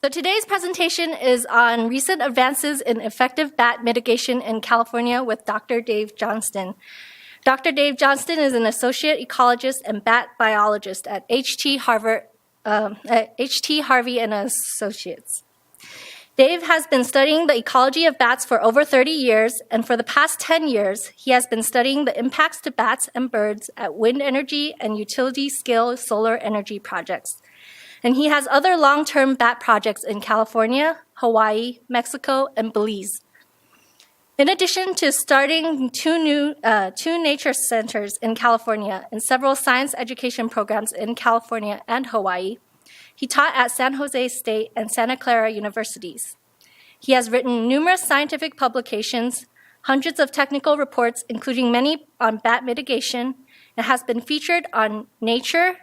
So today's presentation is on recent advances in effective bat mitigation in California with Dr. Dave Johnston. Dr. Dave Johnston is an associate ecologist and bat biologist at HT Harvey and Associates. Dave has been studying the ecology of bats for over 30 years, and for the past 10 years, he has been studying the impacts to bats and birds at wind energy and utility-scale solar energy projects. And he has other long-term bat projects in California, Hawaii, Mexico, and Belize. In addition to starting two nature centers in California and several science education programs in California and Hawaii, he taught at San Jose State and Santa Clara universities. He has written numerous scientific publications, hundreds of technical reports, including many on bat mitigation, and has been featured on Nature,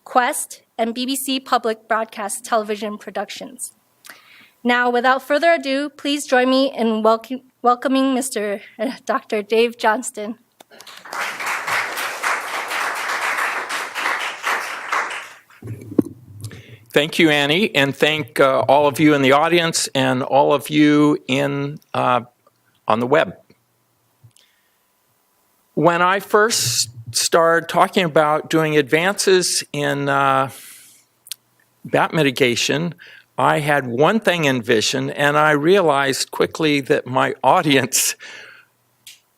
Quest, and BBC public broadcast television productions. Now, without further ado, please join me in welcoming Mr. Dr. Dave Johnston. Thank you, Annie, and thank all of you in the audience and all of you on the web. When I first started talking about doing advances in bat mitigation, I had one thing in vision, and I realized quickly that my audience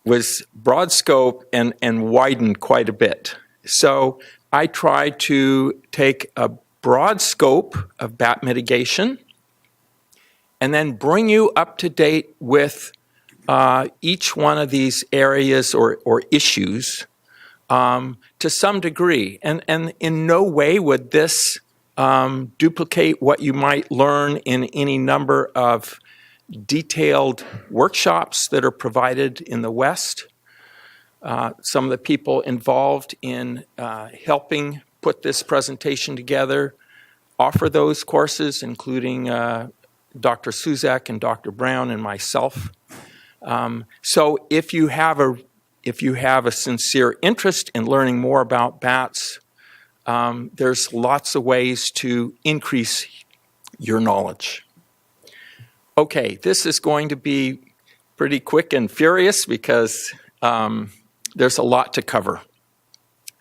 was broad scope and widened quite a bit. So I tried to take a broad scope of bat mitigation and then bring you up to date with each one of these areas or issues to some degree. And in no way would this duplicate what you might learn in any number of detailed workshops that are provided in the West. Some of the people involved in helping put this presentation together offer those courses, including Dr. Suzak and Dr. Brown and myself. So if you have a sincere interest in learning more about bats, there's lots of ways to increase your knowledge. Okay, this is going to be pretty quick and furious because there's a lot to cover.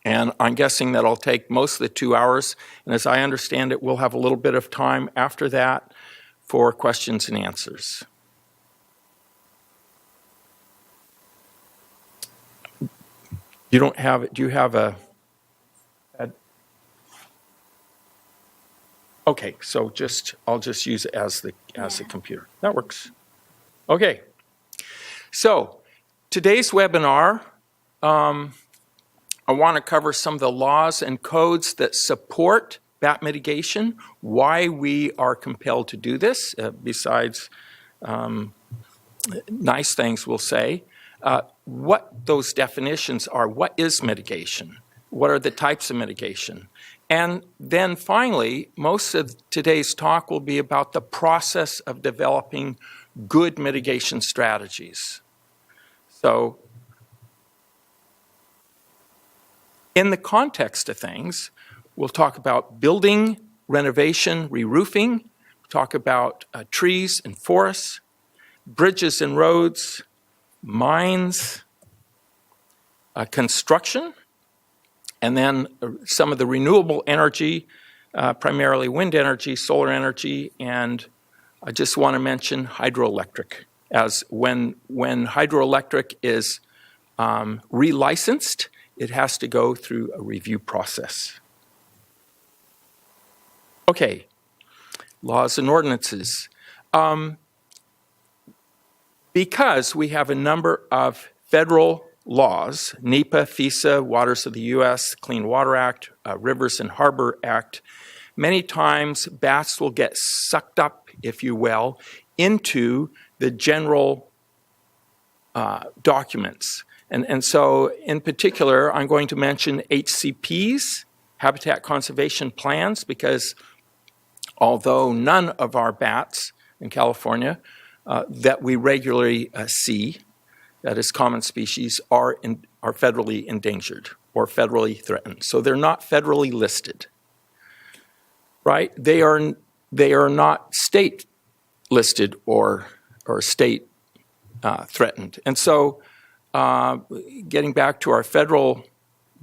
And I'm guessing that I'll take most of the 2 hours. And as I understand it, we'll have a little bit of time after that for questions and answers. You don't have it. Do you have a okay, so I'll just use it as the computer. That works. Okay. So today's webinar, I want to cover some of the laws and codes that support bat mitigation, why we are compelled to do this, besides nice things we'll say, what those definitions are, what is mitigation, what are the types of mitigation, and then finally, most of today's talk will be about the process of developing good mitigation strategies. So, in the context of things, we'll talk about building, renovation, re-roofing, talk about trees and forests, bridges and roads, mines, construction, and then some of the renewable energy, primarily wind energy, solar energy, and I just want to mention hydroelectric, as when hydroelectric is relicensed, it has to go through a review process. Okay, laws and ordinances. Because we have a number of federal laws, NEPA, FISA, Waters of the U.S., Clean Water Act, Rivers and Harbor Act, many times bats will get sucked up, if you will, into the general documents. And so, in particular, I'm going to mention HCPs, Habitat Conservation Plans, because although none of our bats in California that we regularly see, that is common species, are federally endangered or federally threatened. So they're not federally listed, right? They are they are not state listed or state threatened. And so getting back to our federal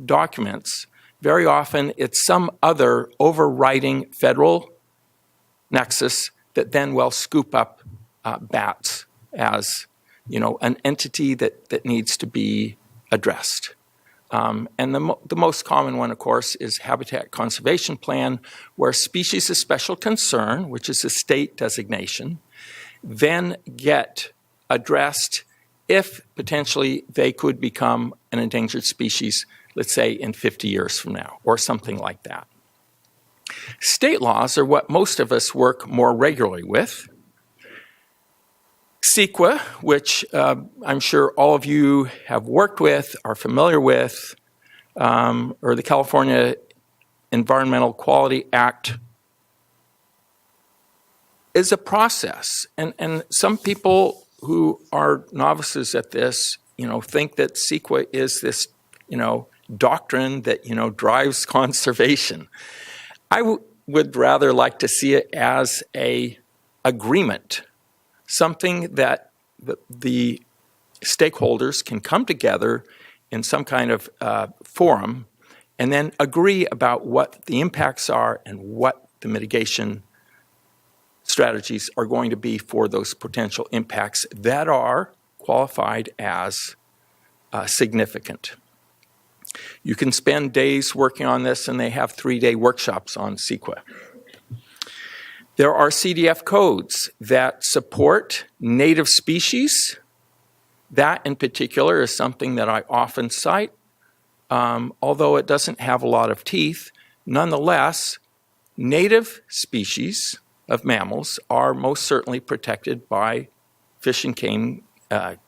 documents, very often it's some other overriding federal nexus that then will scoop up bats as, an entity that needs to be addressed. And the most common one, of course, is Habitat Conservation Plan, where species of special concern, which is a state designation, then get addressed if potentially they could become an endangered species, let's say in 50 years from now, or something like that. State laws are what most of us work more regularly with. CEQA, which I'm sure all of you have worked with, are familiar with, or the California Environmental Quality Act, is a process. And some people who are novices at this, think that CEQA is this, doctrine that, drives conservation. I would rather like to see it as an agreement, something that the stakeholders can come together in some kind of forum and then agree about what the impacts are and what the mitigation strategies are going to be for those potential impacts that are qualified as significant. You can spend days working on this, and they have 3-day workshops on CEQA. There are CDF codes that support native species. That in particular is something that I often cite. Although it doesn't have a lot of teeth, nonetheless, native species of mammals are most certainly protected by Fish and Game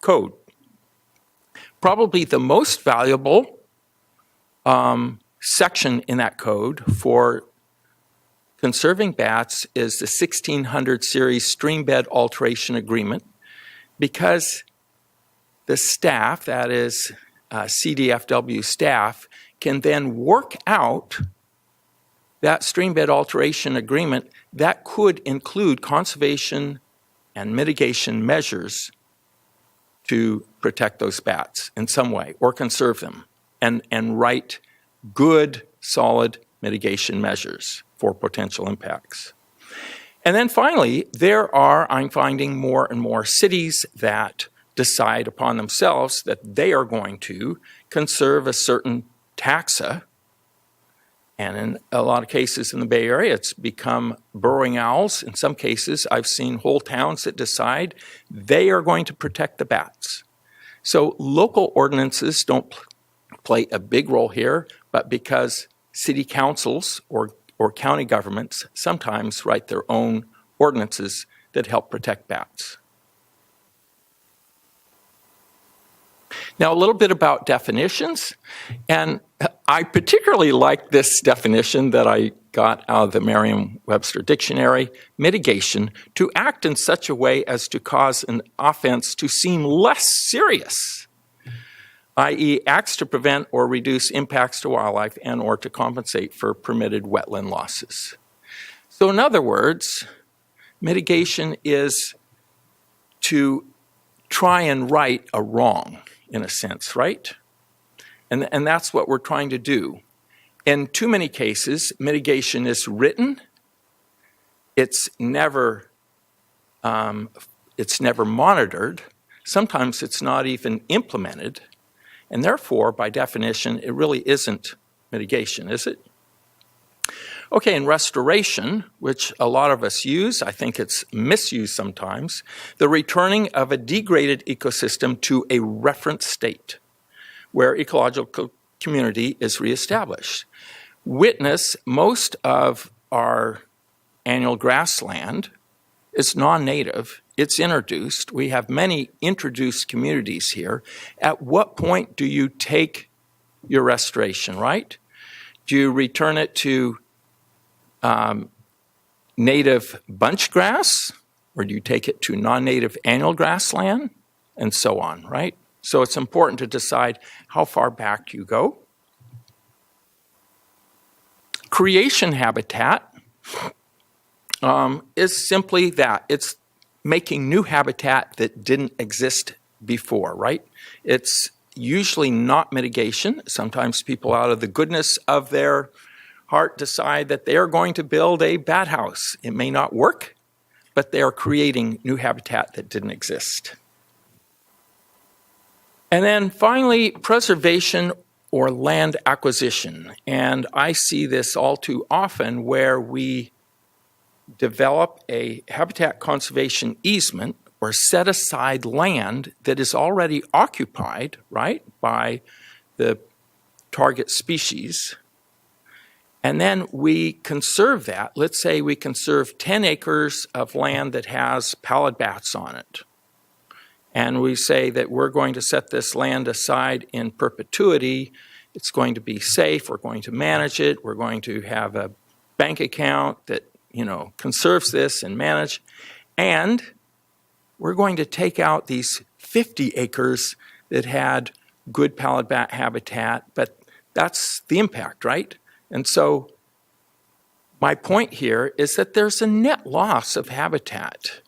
Code. Probably the most valuable section in that code for conserving bats is the 1600 series Streambed Alteration Agreement, because the staff, that is CDFW staff, can then work out that streambed alteration agreement that could include conservation and mitigation measures to protect those bats in some way or conserve them, and write good, solid mitigation measures for potential impacts. And then finally, I'm finding more and more cities that decide upon themselves that they are going to conserve a certain taxa. And in a lot of cases in the Bay Area, it's become burrowing owls. In some cases, I've seen whole towns that decide they are going to protect the bats. So local ordinances don't play a big role here, but because city councils or county governments sometimes write their own ordinances that help protect bats. Now, a little bit about definitions, and I particularly like this definition that I got out of the Merriam-Webster Dictionary: mitigation, to act in such a way as to cause an offense to seem less serious, i.e. acts to prevent or reduce impacts to wildlife and or to compensate for permitted wetland losses. So in other words, mitigation is to try and right a wrong, in a sense, right? And that's what we're trying to do. In too many cases, mitigation is written. It's never monitored. Sometimes it's not even implemented. And therefore, by definition, it really isn't mitigation, is it? Okay, in restoration, which a lot of us use, I think it's misused sometimes, the returning of a degraded ecosystem to a reference state where ecological community is reestablished. Witness, most of our annual grassland is non-native. It's introduced. We have many introduced communities here. At what point do you take your restoration, right? Do you return it to native bunch grass, or do you take it to non-native annual grassland, and so on, right? So it's important to decide how far back you go. Creation habitat is simply that. It's making new habitat that didn't exist before, right? It's usually not mitigation. Sometimes people, out of the goodness of their heart, decide that they are going to build a bat house. It may not work, but they are creating new habitat that didn't exist. And then finally, preservation or land acquisition. And I see this all too often where we develop a habitat conservation easement or set aside land that is already occupied, right, by the target species. And then we conserve that. Let's say we conserve 10 acres of land that has pallid bats on it. And we say that we're going to set this land aside in perpetuity. It's going to be safe. We're going to manage it. We're going to have a bank account that, conserves this and manage. And we're going to take out these 50 acres that had good pallid bat habitat, but that's the impact, right? And so my point here is that there's a net loss of habitat.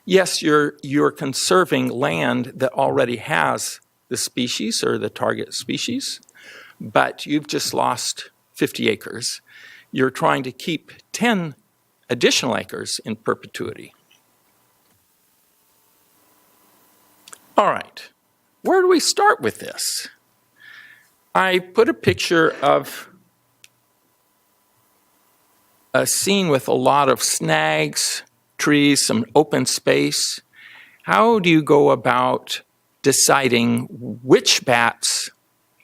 Yes, you're conserving land that already has the species or the target species, but you've just lost 50 acres. You're trying to keep 10 additional acres in perpetuity. All right, where do we start with this? I put a picture of a scene with a lot of snags, trees, some open space. How do you go about deciding which bats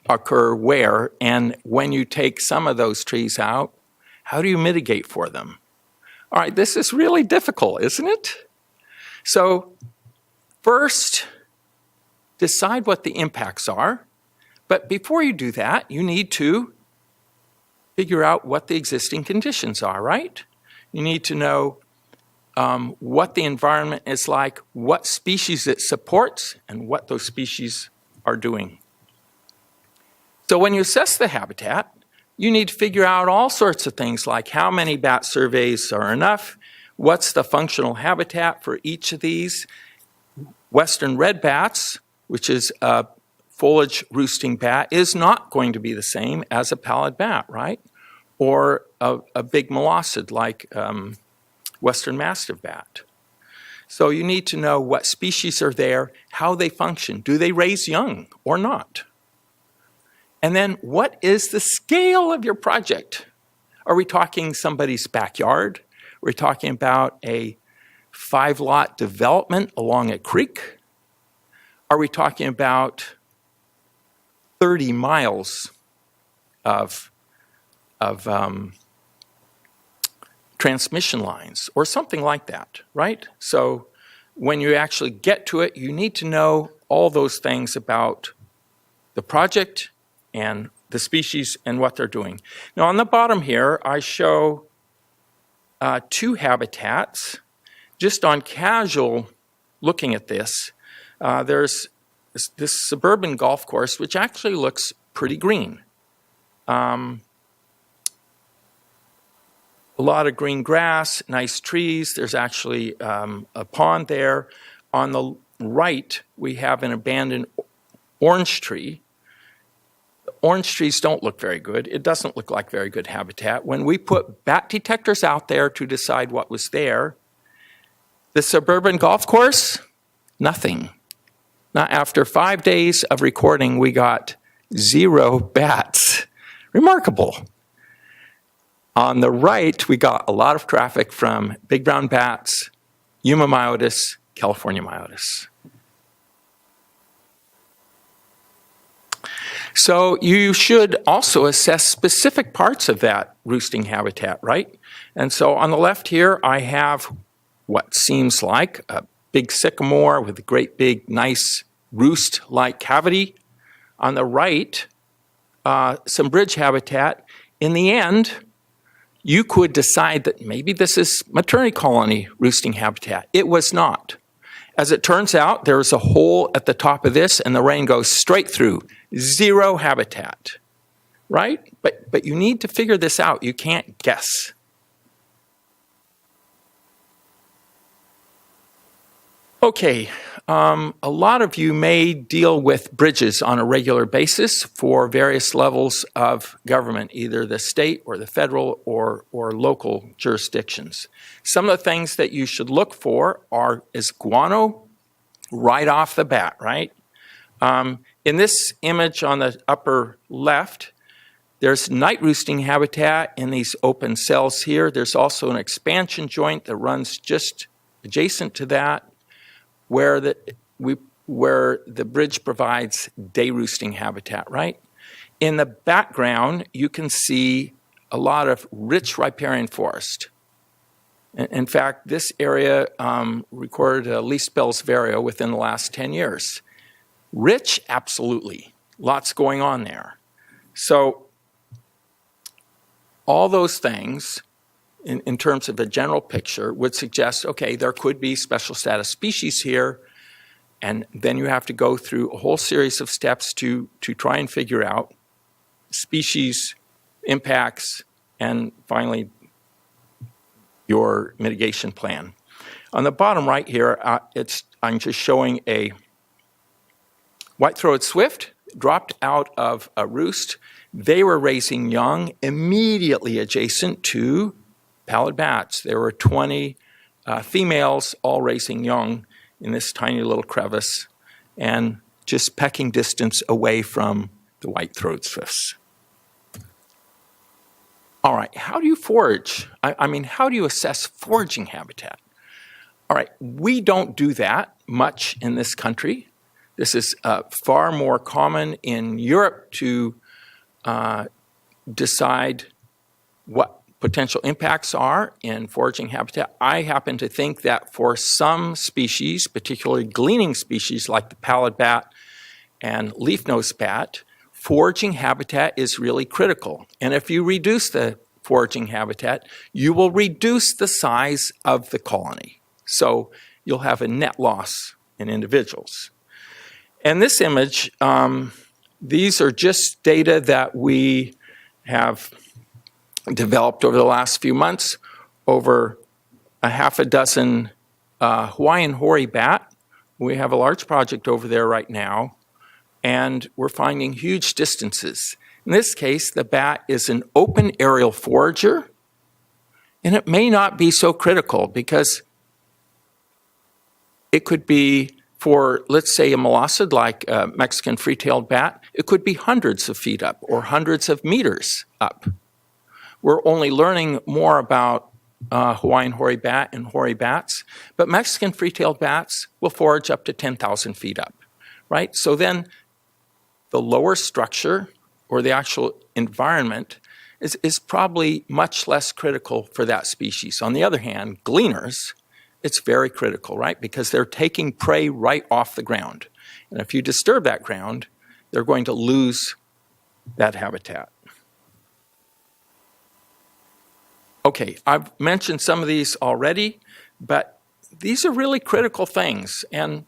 occur where, and when you take some of those trees out, how do you mitigate for them? All right, this is really difficult, isn't it? So first, decide what the impacts are. But before you do that, you need to figure out what the existing conditions are, right? You need to know what the environment is like, what species it supports, and what those species are doing. So when you assess the habitat, you need to figure out all sorts of things like how many bat surveys are enough, what's the functional habitat for each of these. Western red bats, which is a foliage roosting bat, is not going to be the same as a pallid bat, right? Or a big molossid like Western mastiff bat. So you need to know what species are there, how they function. Do they raise young or not? And then what is the scale of your project? Are we talking somebody's backyard? Are we talking about a 5-lot development along a creek? Are we talking about 30 miles of transmission lines or something like that, right? So when you actually get to it, you need to know all those things about the project and the species and what they're doing. Now on the bottom here, I show 2 habitats. Just on casual looking at this, there's this suburban golf course, which actually looks pretty green. A lot of green grass, nice trees. There's actually a pond there. On the right, we have an abandoned orange tree. The orange trees don't look very good. It doesn't look like very good habitat. When we put bat detectors out there to decide what was there, the suburban golf course, nothing. Now, after 5 days of recording, we got 0 bats. Remarkable. On the right, we got a lot of traffic from big brown bats, Yuma myotis, California myotis. So you should also assess specific parts of that roosting habitat, right? And so on the left here, I have what seems like a big sycamore with a great big nice roost-like cavity. On the right, some bridge habitat. In the end, you could decide that maybe this is maternity colony roosting habitat. It was not. As it turns out, there is a hole at the top of this and the rain goes straight through. 0 habitat, right? But you need to figure this out. You can't guess. Okay, a lot of you may deal with bridges on a regular basis for various levels of government, either the state or the federal or local jurisdictions. Some of the things that you should look for is guano right off the bat, right? In this image on the upper left, there's night roosting habitat in these open cells here. There's also an expansion joint that runs just adjacent to that, where the bridge provides day roosting habitat, right? In the background, you can see a lot of rich riparian forest. In fact, this area recorded least Bell's Vario within the last 10 years. Rich, absolutely. Lots going on there. So all those things, in terms of a general picture, would suggest, okay, there could be special status species here, and then you have to go through a whole series of steps to try and figure out species, impacts, and finally, your mitigation plan. On the bottom right here, I'm just showing a white-throated swift dropped out of a roost. They were raising young immediately adjacent to pallid bats. There were 20 females all raising young in this tiny little crevice and just pecking distance away from the white-throated swifts. All right, how do you forage? I mean, how do you assess foraging habitat? All right, we don't do that much in this country. This is far more common in Europe to decide what potential impacts are in foraging habitat. I happen to think that for some species, particularly gleaning species like the pallid bat and leaf-nosed bat, foraging habitat is really critical. And if you reduce the foraging habitat, you will reduce the size of the colony. So you'll have a net loss in individuals. And this image, these are just data that we have developed over the last few months over a half a dozen Hawaiian hoary bat. We have a large project over there right now, and we're finding huge distances. In this case, the bat is an open aerial forager, and it may not be so critical because it could be for, let's say, a molluscid like a Mexican free-tailed bat, it could be hundreds of feet up or hundreds of meters up. We're only learning more about Hawaiian hoary bat and hoary bats, but Mexican free-tailed bats will forage up to 10,000 feet up, right? So then the lower structure or the actual environment is probably much less critical for that species. On the other hand, gleaners, it's very critical, right? Because they're taking prey right off the ground. And if you disturb that ground, they're going to lose that habitat. Okay, I've mentioned some of these already, but these are really critical things. And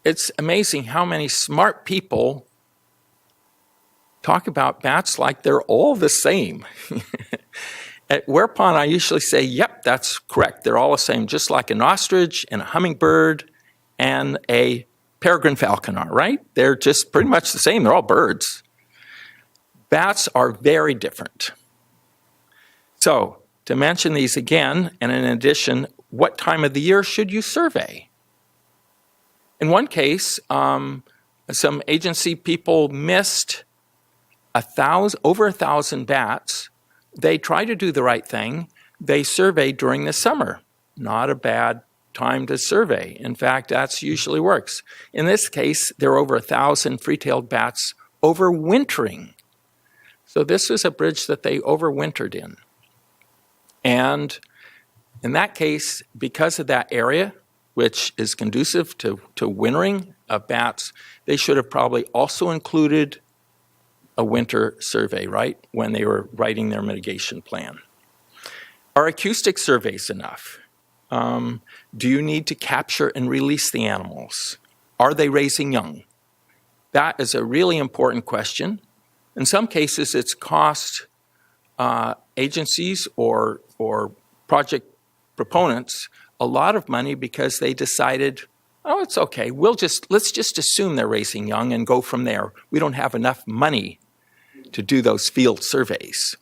it's amazing how many smart people talk about bats like they're all the same. Whereupon I usually say, yep, that's correct. They're all the same, just like an ostrich and a hummingbird and a peregrine falcon are, right? They're just pretty much the same. They're all birds. Bats are very different. So, to mention these again, and in addition, what time of the year should you survey? In one case, some agency people missed over 1,000 bats. They tried to do the right thing. They surveyed during the summer. Not a bad time to survey. In fact, that usually works. In this case, there were over 1,000 free-tailed bats overwintering. So this is a bridge that they overwintered in. And in that case, because of that area, which is conducive to wintering of bats, they should have probably also included a winter survey, right, when they were writing their mitigation plan. Are acoustic surveys enough? Do you need to capture and release the animals? Are they raising young? That is a really important question. In some cases, it's cost agencies or project proponents a lot of money because they decided, oh, it's okay. Let's just assume they're racing young and go from there. We don't have enough money to do those field surveys.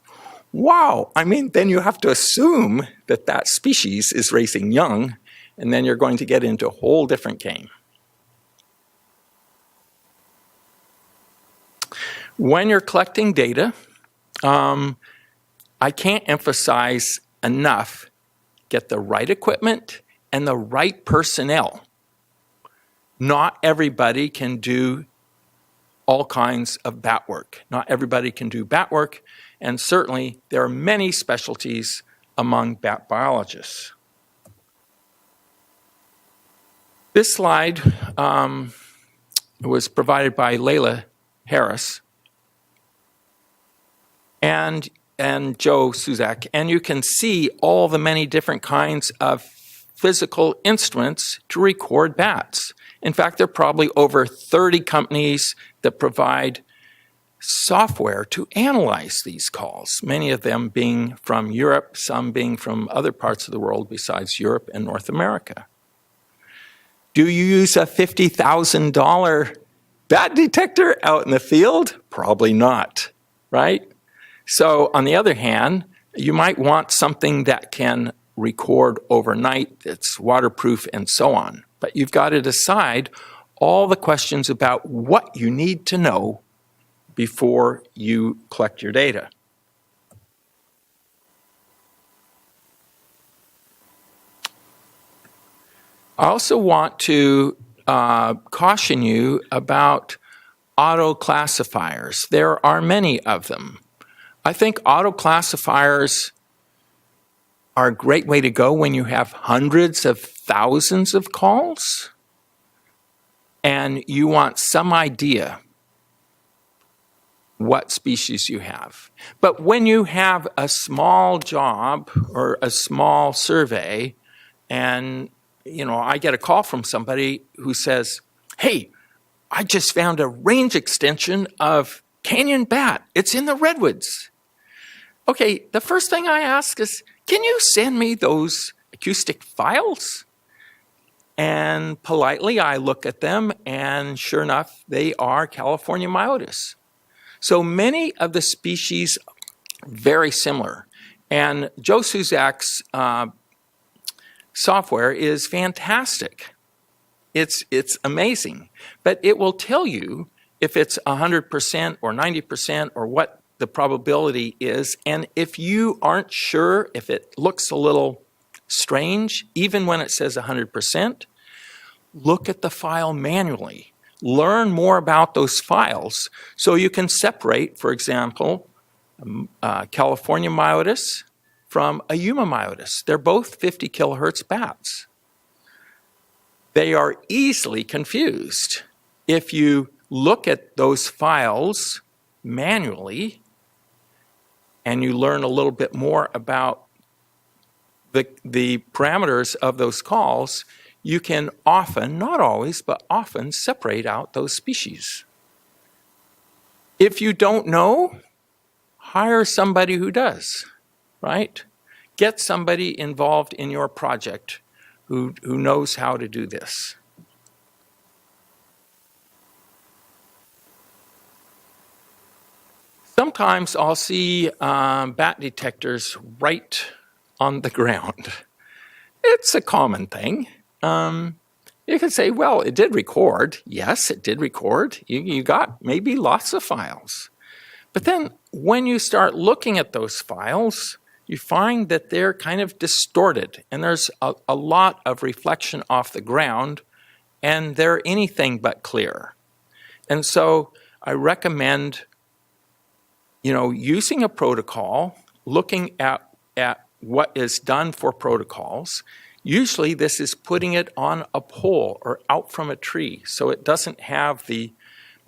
Wow, I mean, then you have to assume that that species is racing young, and then you're going to get into a whole different game. When you're collecting data, I can't emphasize enough, get the right equipment and the right personnel. Not everybody can do all kinds of bat work. Not everybody can do bat work, and certainly there are many specialties among bat biologists. This slide was provided by Layla Harris and Joe Suzak, and you can see all the many different kinds of physical instruments to record bats. In fact, there are probably over 30 companies that provide software to analyze these calls, many of them being from Europe, some being from other parts of the world besides Europe and North America. Do you use a $50,000 bat detector out in the field? Probably not, right? So on the other hand, you might want something that can record overnight, that's waterproof and so on. But you've got to decide all the questions about what you need to know before you collect your data. I also want to caution you about auto classifiers. There are many of them. I think auto classifiers are a great way to go when you have hundreds of thousands of calls and you want some idea what species you have. But when you have a small job or a small survey and I get a call from somebody who says, hey, I just found a range extension of canyon bat. It's in the redwoods. Okay, the first thing I ask is, can you send me those acoustic files? And politely I look at them, and sure enough, they are California myotis. So many of the species very similar. And Joe Suzak's software is fantastic. It's amazing. But it will tell you if it's 100% or 90% or what the probability is. And if you aren't sure, if it looks a little strange, even when it says 100%, look at the file manually. Learn more about those files so you can separate, for example, California myotis from a Yuma myotis. They're both 50 kilohertz bats. They are easily confused. If you look at those files manually and you learn a little bit more about the parameters of those calls, you can often, not always, but often separate out those species. If you don't know, hire somebody who does, right? Get somebody involved in your project who knows how to do this. Sometimes I'll see bat detectors right on the ground. It's a common thing. You can say, well, it did record. Yes, it did record. You got maybe lots of files. But then when you start looking at those files, you find that they're kind of distorted, and there's a lot of reflection off the ground, and they're anything but clear. And so I recommend, using a protocol, looking at what is done for protocols. Usually this is putting it on a pole or out from a tree, so it doesn't have the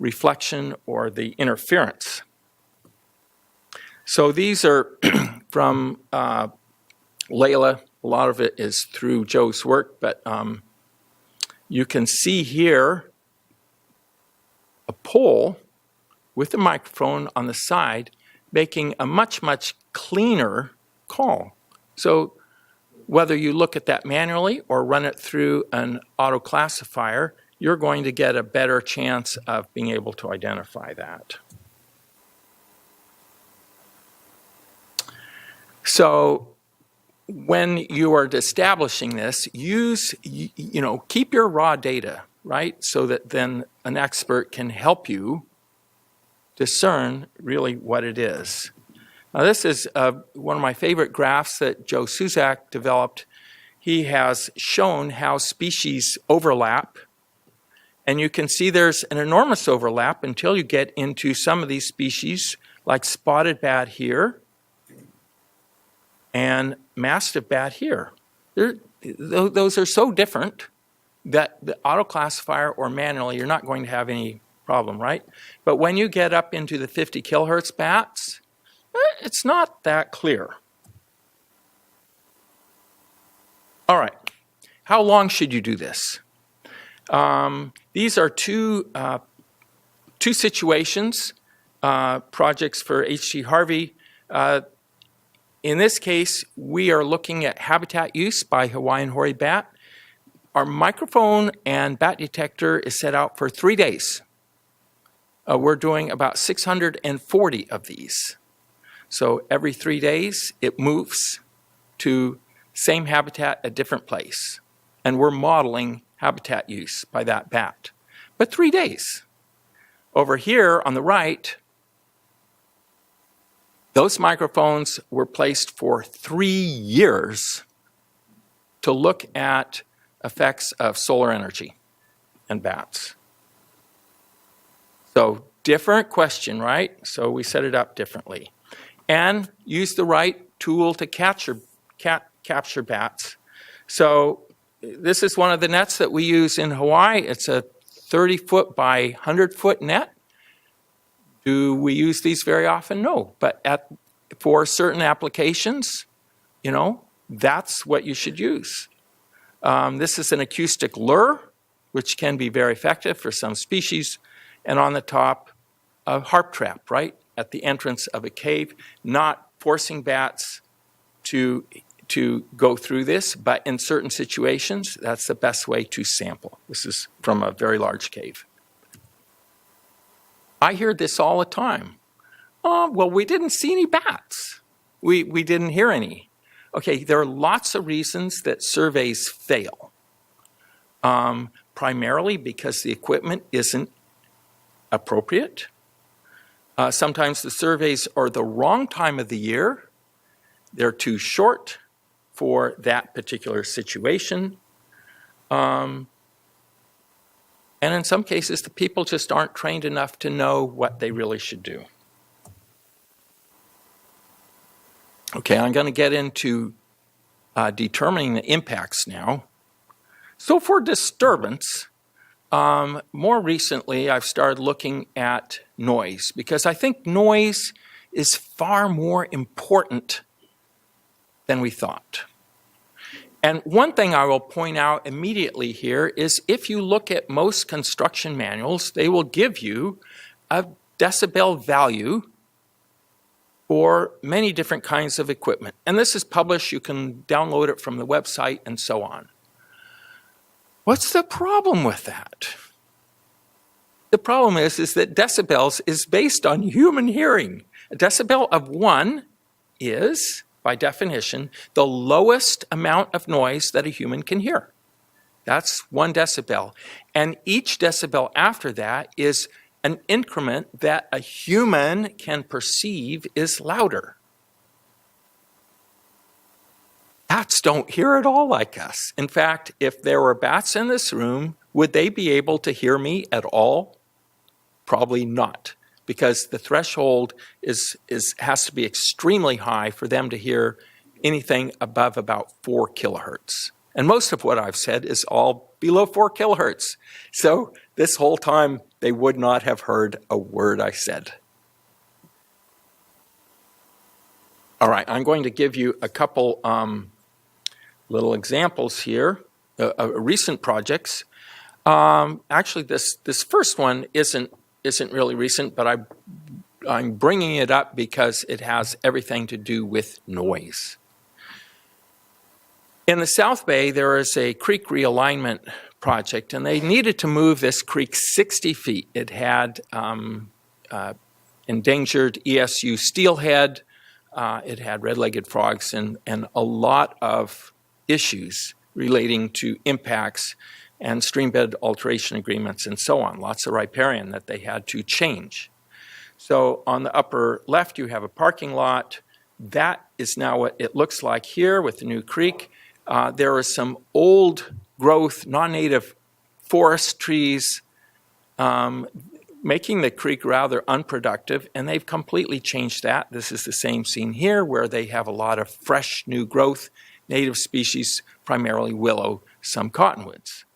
reflection or the interference. So these are from Layla. A lot of it is through Joe's work, but you can see here a pole with a microphone on the side making a much, much cleaner call. So whether you look at that manually or run it through an auto classifier, you're going to get a better chance of being able to identify that. So when you are establishing this, keep your raw data, right? So that then an expert can help you discern really what it is. Now, this is one of my favorite graphs that Joe Suzak developed. He has shown how species overlap. And you can see there's an enormous overlap until you get into some of these species, like spotted bat here and mastiff bat here. Those are so different that the auto classifier or manually, you're not going to have any problem, right? But when you get up into the 50 kilohertz bats, it's not that clear. All right, how long should you do this? These are two situations, projects for H.G. Harvey. In this case, we are looking at habitat use by Hawaiian hoary bat. Our microphone and bat detector is set out for 3 days. We're doing about 640 of these. So every 3 days, it moves to same habitat at different place. And we're modeling habitat use by that bat. But 3 days. Over here on the right, those microphones were placed for 3 years to look at effects of solar energy and bats. So different question, right? So we set it up differently. And use the right tool to capture bats. So this is one of the nets that we use in Hawaii. It's a 30-foot by 100-foot net. Do we use these very often? No. But for certain applications, that's what you should use. This is an acoustic lure, which can be very effective for some species. And on the top, a harp trap, right? At the entrance of a cave, not forcing bats to go through this, but in certain situations, that's the best way to sample. This is from a very large cave. I hear this all the time. Well, we didn't see any bats. We didn't hear any. Okay, there are lots of reasons that surveys fail. Primarily because the equipment isn't appropriate. Sometimes the surveys are the wrong time of the year. They're too short for that particular situation. And in some cases, the people just aren't trained enough to know what they really should do. Okay, I'm going to get into determining the impacts now. So for disturbance, more recently, I've started looking at noise because I think noise is far more important than we thought. And one thing I will point out immediately here is if you look at most construction manuals, they will give you a decibel value for many different kinds of equipment. And this is published, you can download it from the website and so on. What's the problem with that? The problem is that decibels is based on human hearing. A decibel of 1 is, by definition, the lowest amount of noise that a human can hear. That's 1 decibel. And each decibel after that is an increment that a human can perceive is louder. Bats don't hear at all like us. In fact, if there were bats in this room, would they be able to hear me at all? Probably not, because the threshold has to be extremely high for them to hear anything above about 4 kilohertz. And most of what I've said is all below 4 kilohertz. So this whole time, they would not have heard a word I said. All right, I'm going to give you a couple little examples here, recent projects. Actually, this first one isn't really recent, but I'm bringing it up because it has everything to do with noise. In the South Bay, there is a creek realignment project, and they needed to move this creek 60 feet. It had endangered ESU steelhead, it had red-legged frogs, and a lot of issues relating to impacts and streambed alteration agreements and so on. Lots of riparian that they had to change. So on the upper left, you have a parking lot. That is now what it looks like here with the new creek. There are some old growth, non-native forest trees making the creek rather unproductive, and they've completely changed that. This is the same scene here where they have a lot of fresh new growth, native species, primarily willow, some cottonwoods.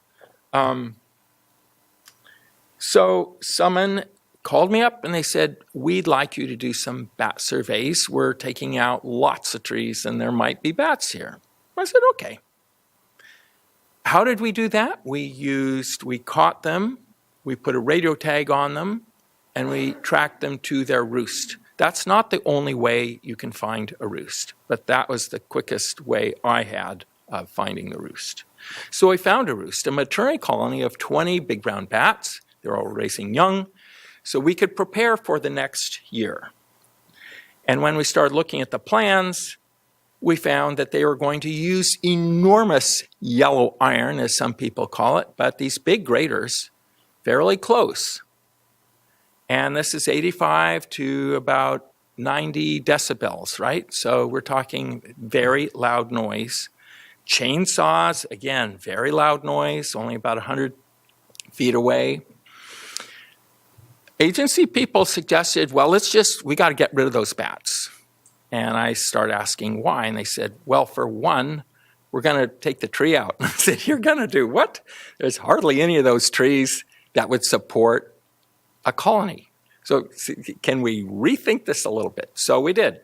So someone called me up and they said, we'd like you to do some bat surveys. We're taking out lots of trees and there might be bats here. I said, okay. How did we do that? We caught them, we put a radio tag on them, and we tracked them to their roost. That's not the only way you can find a roost, but that was the quickest way I had of finding the roost. So we found a roost, a maternity colony of 20 big brown bats. They're all raising young, so we could prepare for the next year. And when we started looking at the plans, we found that they were going to use enormous yellow iron, as some people call it, but these big graders, fairly close. And this is 85 to about 90 decibels, right? So we're talking very loud noise. Chainsaws, again, very loud noise, only about 100 feet away. Agency people suggested, well, we got to get rid of those bats. And I started asking why, and they said, well, for one, we're going to take the tree out. I said, you're going to do what? There's hardly any of those trees that would support a colony. So can we rethink this a little bit? So we did.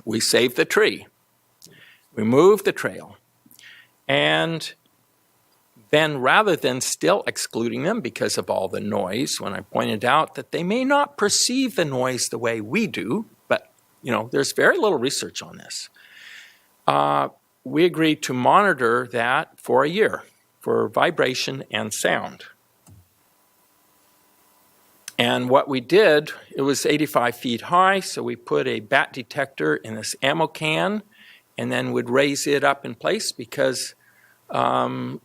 We saved the tree. We moved the trail. And then rather than still excluding them because of all the noise, when I pointed out that they may not perceive the noise the way we do, but there's very little research on this, we agreed to monitor that for a year for vibration and sound. And what we did, it was 85 feet high, so we put a bat detector in this ammo can and then would raise it up in place because some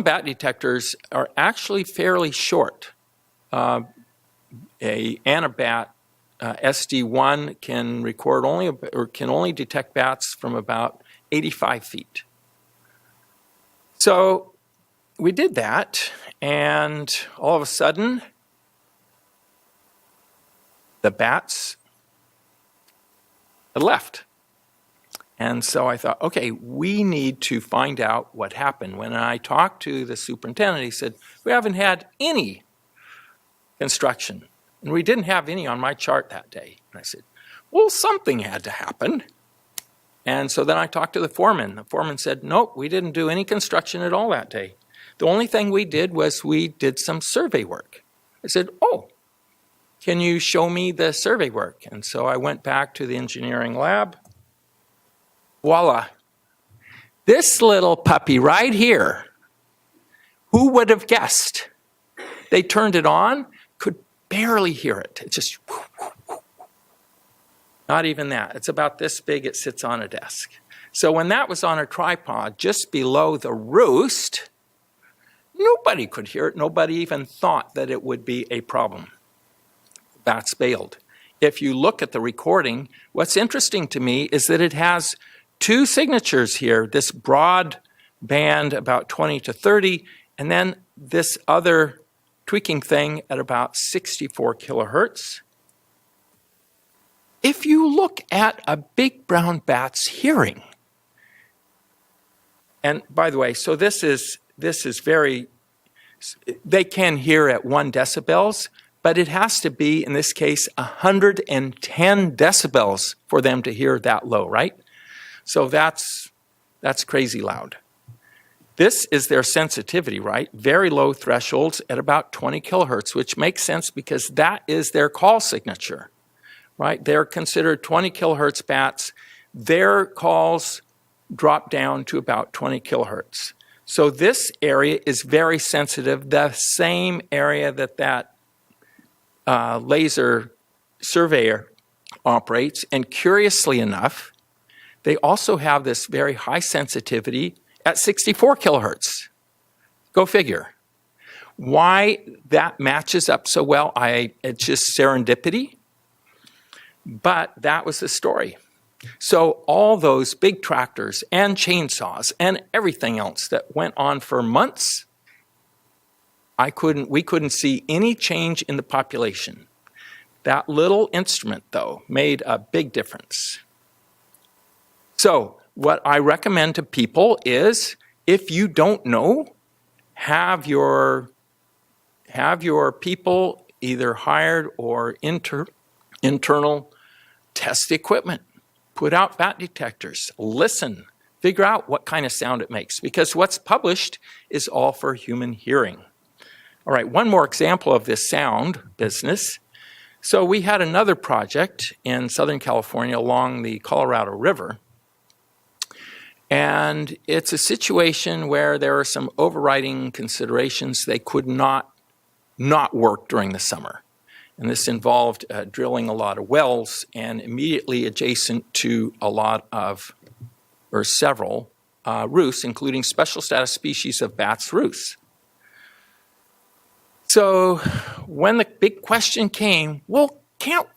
bat detectors are actually fairly short. A Anabat SD1 can record can only detect bats from about 85 feet. So we did that, and all of a sudden, the bats had left. And so I thought, okay, we need to find out what happened. When I talked to the superintendent, he said, we haven't had any construction. And we didn't have any on my chart that day. And I said, well, something had to happen. And so then I talked to the foreman. The foreman said, nope, we didn't do any construction at all that day. The only thing we did was we did some survey work. I said, oh, can you show me the survey work? And so I went back to the engineering lab. Voila. This little puppy right here, who would have guessed? They turned it on, could barely hear it. It just, not even that. It's about this big, it sits on a desk. So when that was on a tripod just below the roost, nobody could hear it. Nobody even thought that it would be a problem. Bats bailed. If you look at the recording, what's interesting to me is that it has two signatures here, this broad band about 20 to 30, and then this other tweaking thing at about 64 kilohertz. If you look at a big brown bat's hearing, and by the way, so this is very, they can hear at 1 decibels, but it has to be, in this case, 110 decibels for them to hear that low, right? So that's crazy loud. This is their sensitivity, right? Very low thresholds at about 20 kilohertz, which makes sense because that is their call signature, right? They're considered 20 kilohertz bats. Their calls dropped down to about 20 kilohertz. So this area is very sensitive, the same area that laser surveyor operates. And curiously enough, they also have this very high sensitivity at 64 kilohertz. Go figure. Why that matches up so well, it's just serendipity. But that was the story. So all those big tractors and chainsaws and everything else that went on for months, we couldn't see any change in the population. That little instrument, though, made a big difference. So what I recommend to people is, if you don't know, have your people either hired or internal test the equipment. Put out bat detectors, listen, figure out what kind of sound it makes, because what's published is all for human hearing. All right, one more example of this sound business. So we had another project in Southern California along the Colorado River, and it's a situation where there are some overriding considerations. They could not work during the summer. And this involved drilling a lot of wells, and immediately adjacent to several roosts, including special status species of bats' roosts. So when the big question came, well, can't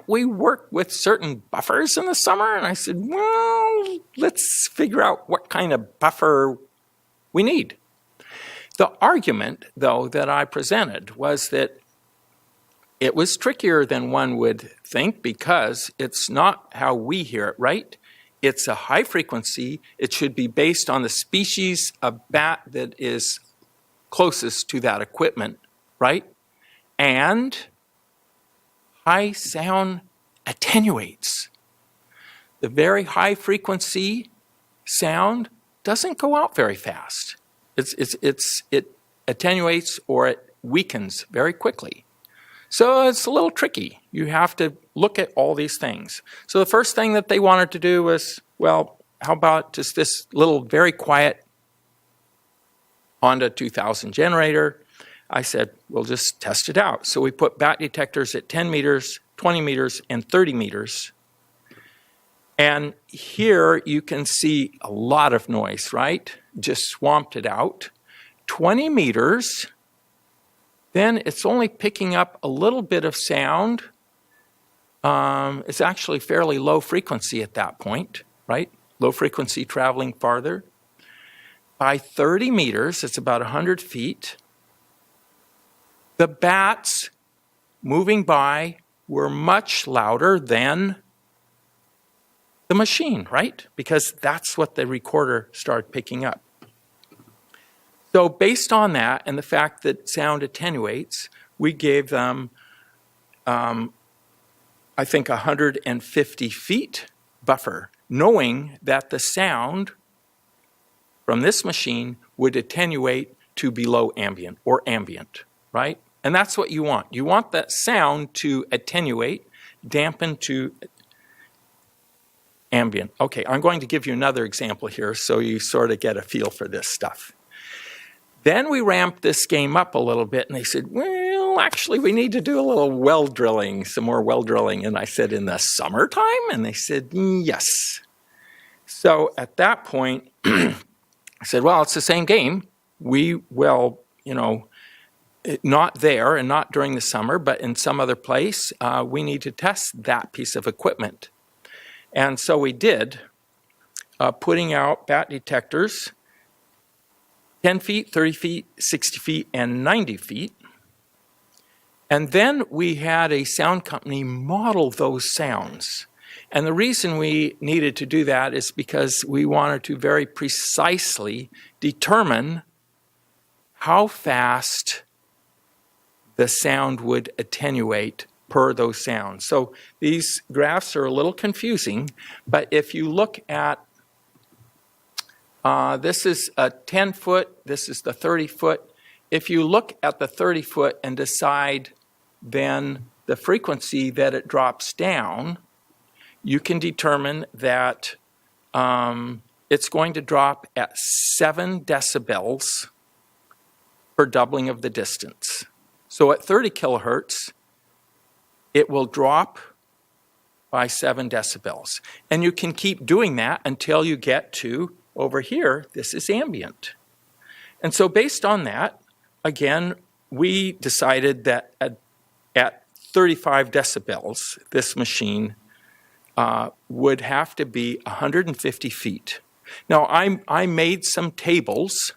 we work with certain buffers in the summer? And I said, well, let's figure out what kind of buffer we need. The argument, though, that I presented was that it was trickier than one would think, because it's not how we hear it, right? It's a high frequency. It should be based on the species of bat that is closest to that equipment, right? And high sound attenuates. The very high frequency sound doesn't go out very fast. It attenuates or it weakens very quickly. So it's a little tricky. You have to look at all these things. So the first thing that they wanted to do was, well, how about just this little very quiet Honda 2000 generator? I said, we'll just test it out. So we put bat detectors at 10 meters, 20 meters, and 30 meters. And here you can see a lot of noise, right? Just swamped it out. 20 meters, then it's only picking up a little bit of sound. It's actually fairly low frequency at that point, right? Low frequency traveling farther. By 30 meters, it's about 100 feet. The bats moving by were much louder than the machine, right? Because that's what the recorder started picking up. So based on that and the fact that sound attenuates, we gave them, I think, 150 feet buffer, knowing that the sound from this machine would attenuate to below ambient or ambient, right? And that's what you want. You want that sound to attenuate, dampen to ambient. Okay, I'm going to give you another example here so you sort of get a feel for this stuff. Then we ramped this game up a little bit, and they said, well, actually, we need to do a little well drilling, some more well drilling. And I said, in the summertime? And they said, yes. So at that point, I said, well, it's the same game. We will, not there and not during the summer, but in some other place, we need to test that piece of equipment. And so we did, putting out bat detectors 10 feet, 30 feet, 60 feet, and 90 feet. And then we had a sound company model those sounds. And the reason we needed to do that is because we wanted to very precisely determine how fast the sound would attenuate per those sounds. So these graphs are a little confusing, but if you look at this is a 10-foot, this is the 30-foot. If you look at the 30-foot and decide then the frequency that it drops down, you can determine that it's going to drop at 7 decibels per doubling of the distance. So at 30 kilohertz, it will drop by 7 decibels. And you can keep doing that until you get to, over here, this is ambient. And so based on that, again, we decided that at 35 decibels, this machine would have to be 150 feet. Now, I made some tables.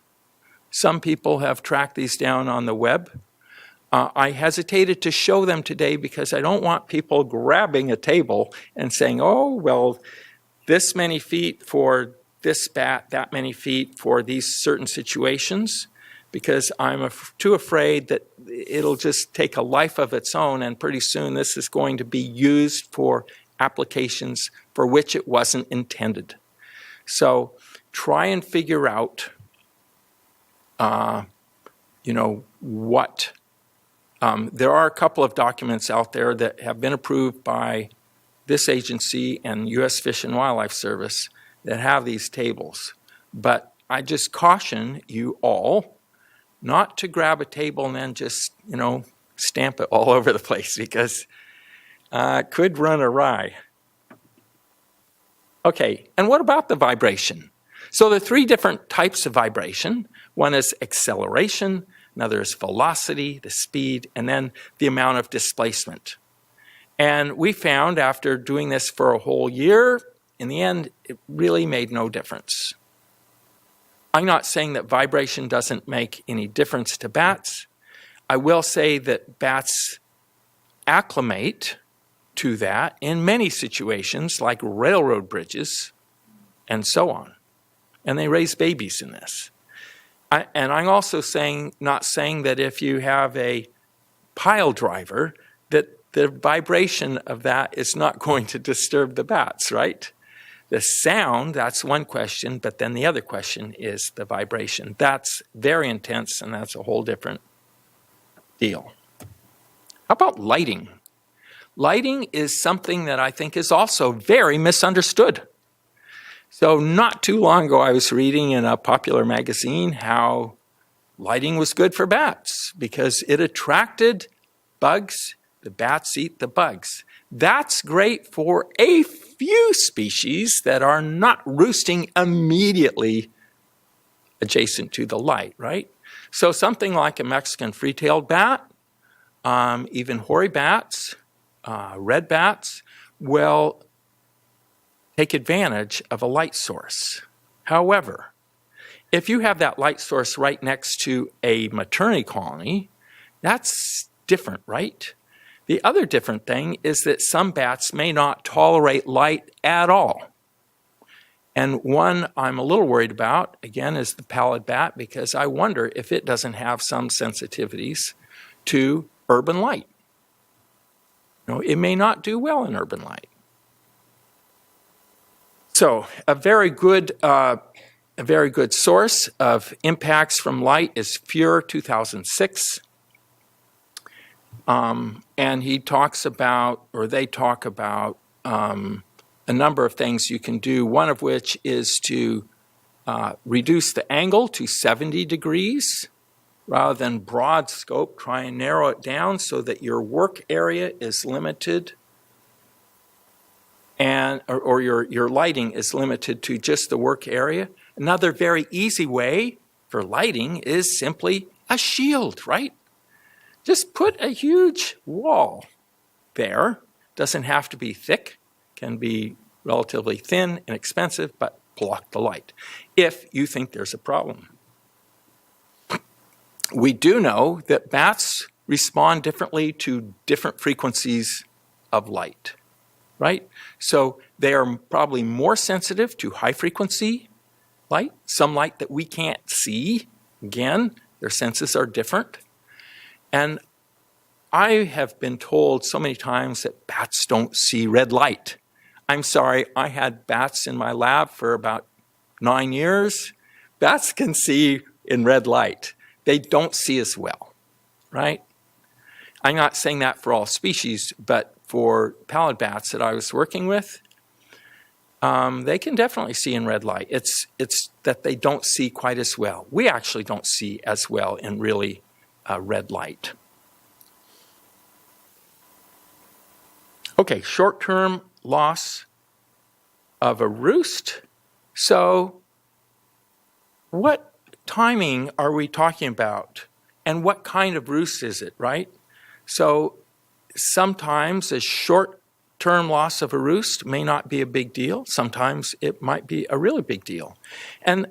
Some people have tracked these down on the web. I hesitated to show them today because I don't want people grabbing a table and saying, oh, well, this many feet for this bat, that many feet for these certain situations, because I'm too afraid that it'll just take a life of its own, and pretty soon this is going to be used for applications for which it wasn't intended. So try and figure out, what. There are a couple of documents out there that have been approved by this agency and U.S. Fish and Wildlife Service that have these tables. But I just caution you all not to grab a table and then just, stamp it all over the place, because it could run awry. Okay, and what about the vibration? So there are 3 different types of vibration. One is acceleration, another is velocity, the speed, and then the amount of displacement. And we found after doing this for a whole year, in the end, it really made no difference. I'm not saying that vibration doesn't make any difference to bats. I will say that bats acclimate to that in many situations, like railroad bridges and so on. And they raise babies in this. And I'm also not saying that if you have a pile driver, that the vibration of that is not going to disturb the bats, right? The sound, that's one question, but then the other question is the vibration. That's very intense, and that's a whole different deal. How about lighting? Lighting is something that I think is also very misunderstood. So not too long ago, I was reading in a popular magazine how lighting was good for bats because it attracted bugs. The bats eat the bugs. That's great for a few species that are not roosting immediately adjacent to the light, right? So something like a Mexican free-tailed bat, even hoary bats, red bats, will take advantage of a light source. However, if you have that light source right next to a maternity colony, that's different, right? The other different thing is that some bats may not tolerate light at all. And one I'm a little worried about, again, is the pallid bat, because I wonder if it doesn't have some sensitivities to urban light. It may not do well in urban light. So a very good source of impacts from light is Fuhr 2006. And he talks about, or they talk about, a number of things you can do, one of which is to reduce the angle to 70 degrees. Rather than broad scope, try and narrow it down so that your work area is limited, and or your lighting is limited to just the work area. Another very easy way for lighting is simply a shield, right? Just put a huge wall there. Doesn't have to be thick, can be relatively thin and expensive, but block the light if you think there's a problem. We do know that bats respond differently to different frequencies of light, right? So they are probably more sensitive to high frequency light, some light that we can't see. Again, their senses are different. And I have been told so many times that bats don't see red light. I'm sorry, I had bats in my lab for about 9 years. Bats can see in red light. They don't see as well, right? I'm not saying that for all species, but for pallid bats that I was working with, they can definitely see in red light. It's that they don't see quite as well. We actually don't see as well in really red light. Okay, short-term loss of a roost. So what timing are we talking about? And what kind of roost is it, right? So sometimes a short-term loss of a roost may not be a big deal. Sometimes it might be a really big deal. And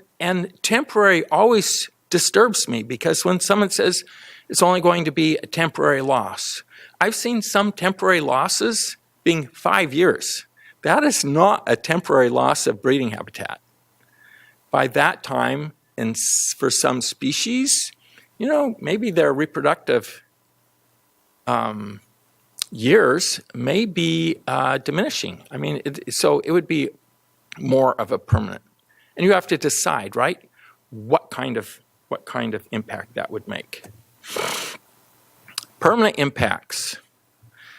temporary always disturbs me, because when someone says it's only going to be a temporary loss, I've seen some temporary losses being 5 years. That is not a temporary loss of breeding habitat. By that time, and for some species, maybe their reproductive years may be diminishing. I mean, so it would be more of a permanent. And you have to decide, right, what kind of impact that would make. Permanent impacts.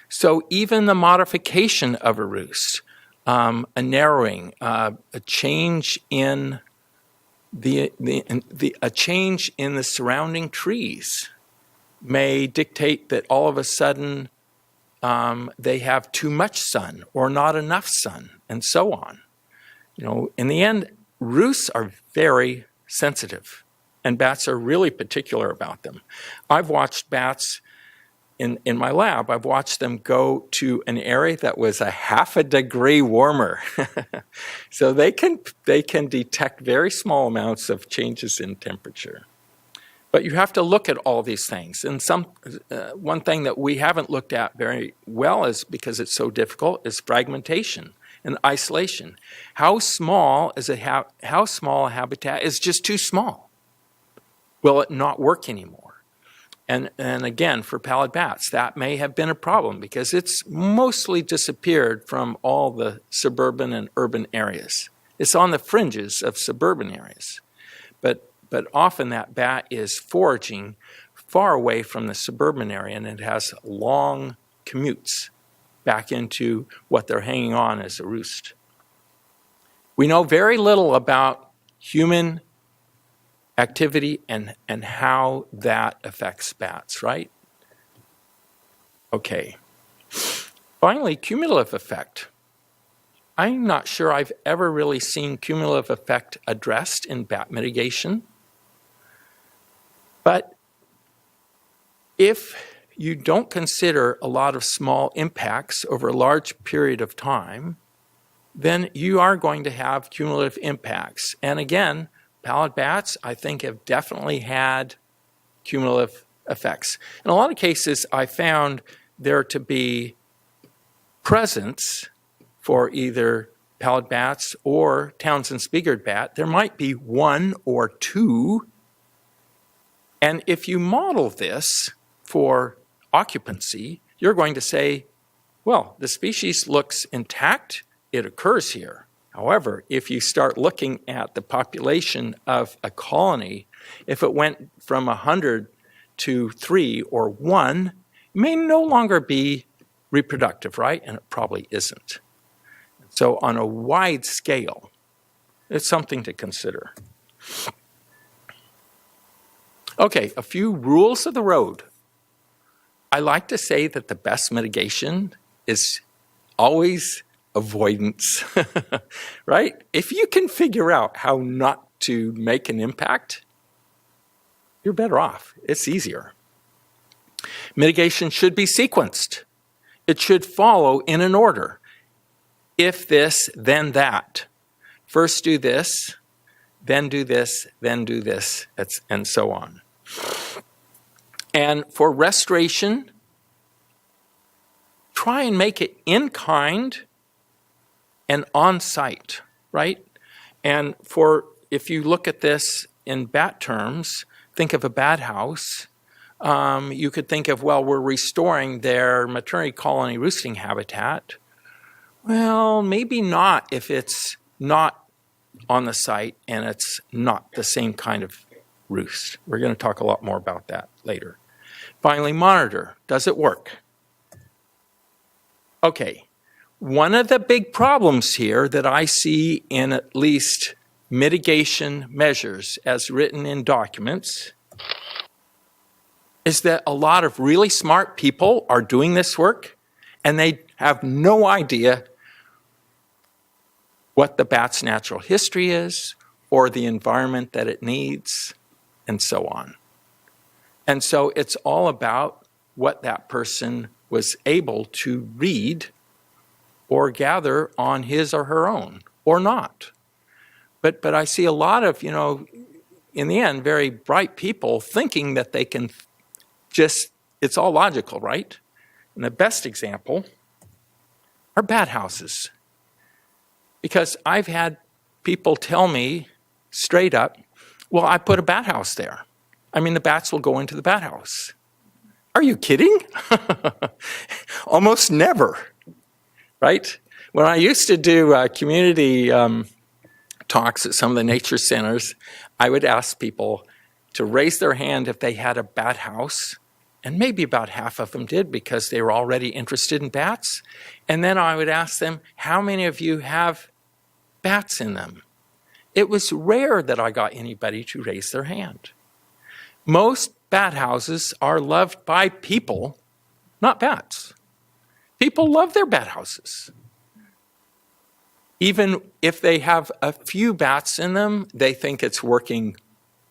So even the modification of a roost, a narrowing, a change in a change in the surrounding trees may dictate that all of a sudden they have too much sun or not enough sun, and so on. In the end, roosts are very sensitive, and bats are really particular about them. I've watched bats in my lab. I've watched them go to an area that was a 0.5 degree warmer. So they can detect very small amounts of changes in temperature. But you have to look at all these things. And one thing that we haven't looked at very well, is because it's so difficult, is fragmentation and isolation. How small a habitat is just too small? Will it not work anymore? And again, for pallid bats, that may have been a problem, because it's mostly disappeared from all the suburban and urban areas. It's on the fringes of suburban areas. But often that bat is foraging far away from the suburban area, and it has long commutes back into what they're hanging on as a roost. We know very little about human activity and how that affects bats, right? Okay. Finally, cumulative effect. I'm not sure I've ever really seen cumulative effect addressed in bat mitigation. But if you don't consider a lot of small impacts over a large period of time, then you are going to have cumulative impacts. And again, pallid bats, I think, have definitely had cumulative effects. In a lot of cases, I found there to be presence for either pallid bats or Townsend-Spiegard bat. There might be 1 or 2. And if you model this for occupancy, you're going to say, well, the species looks intact, it occurs here. However, if you start looking at the population of a colony, if it went from 100 to 3 or 1, it may no longer be reproductive, right? And it probably isn't. So on a wide scale, it's something to consider. Okay, a few rules of the road. I like to say that the best mitigation is always avoidance, right? If you can figure out how not to make an impact, you're better off. It's easier. Mitigation should be sequenced. It should follow in an order. If this, then that. First do this, then do this, then do this, and so on. And for restoration, try and make it in kind and on site, right? And if you look at this in bat terms, think of a bat house. You could think of, well, we're restoring their maternity colony roosting habitat. Well, maybe not if it's not on the site and it's not the same kind of roost. We're going to talk a lot more about that later. Finally, monitor. Does it work? Okay. one of the big problems here that I see in at least mitigation measures as written in documents is that a lot of really smart people are doing this work and they have no idea what the bat's natural history is or the environment that it needs and so on. And so it's all about what that person was able to read or gather on his or her own, or not. But I see a lot of, in the end, very bright people thinking that they can it's all logical, right? And the best example are bat houses. Because I've had people tell me straight up, well, I put a bat house there. I mean, the bats will go into the bat house. Are you kidding? Almost never, right? When I used to do community talks at some of the nature centers, I would ask people to raise their hand if they had a bat house, and maybe about half of them did because they were already interested in bats. And then I would ask them, how many of you have bats in them? It was rare that I got anybody to raise their hand. Most bat houses are loved by people, not bats. People love their bat houses. Even if they have a few bats in them, they think it's working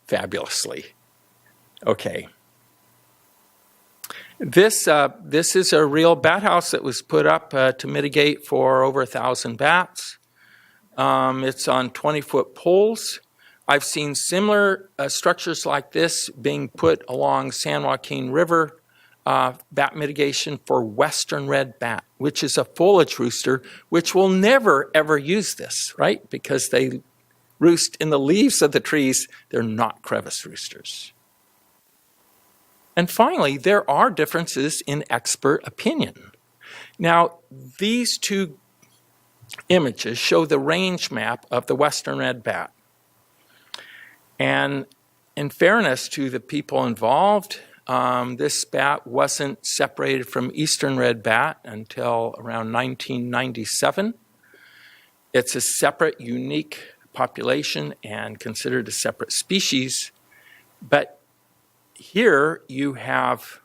fabulously. Okay. This is a real bat house that was put up to mitigate for over 1,000 bats. It's on 20-foot poles. I've seen similar structures like this being put along San Joaquin River, bat mitigation for western red bat, which is a foliage rooster, which will never, ever use this, right? Because they roost in the leaves of the trees. They're not crevice roosters. And finally, there are differences in expert opinion. Now, these two images show the range map of the western red bat. And in fairness to the people involved, this bat wasn't separated from eastern red bat until around 1997. It's a separate, unique population and considered a separate species. But here you have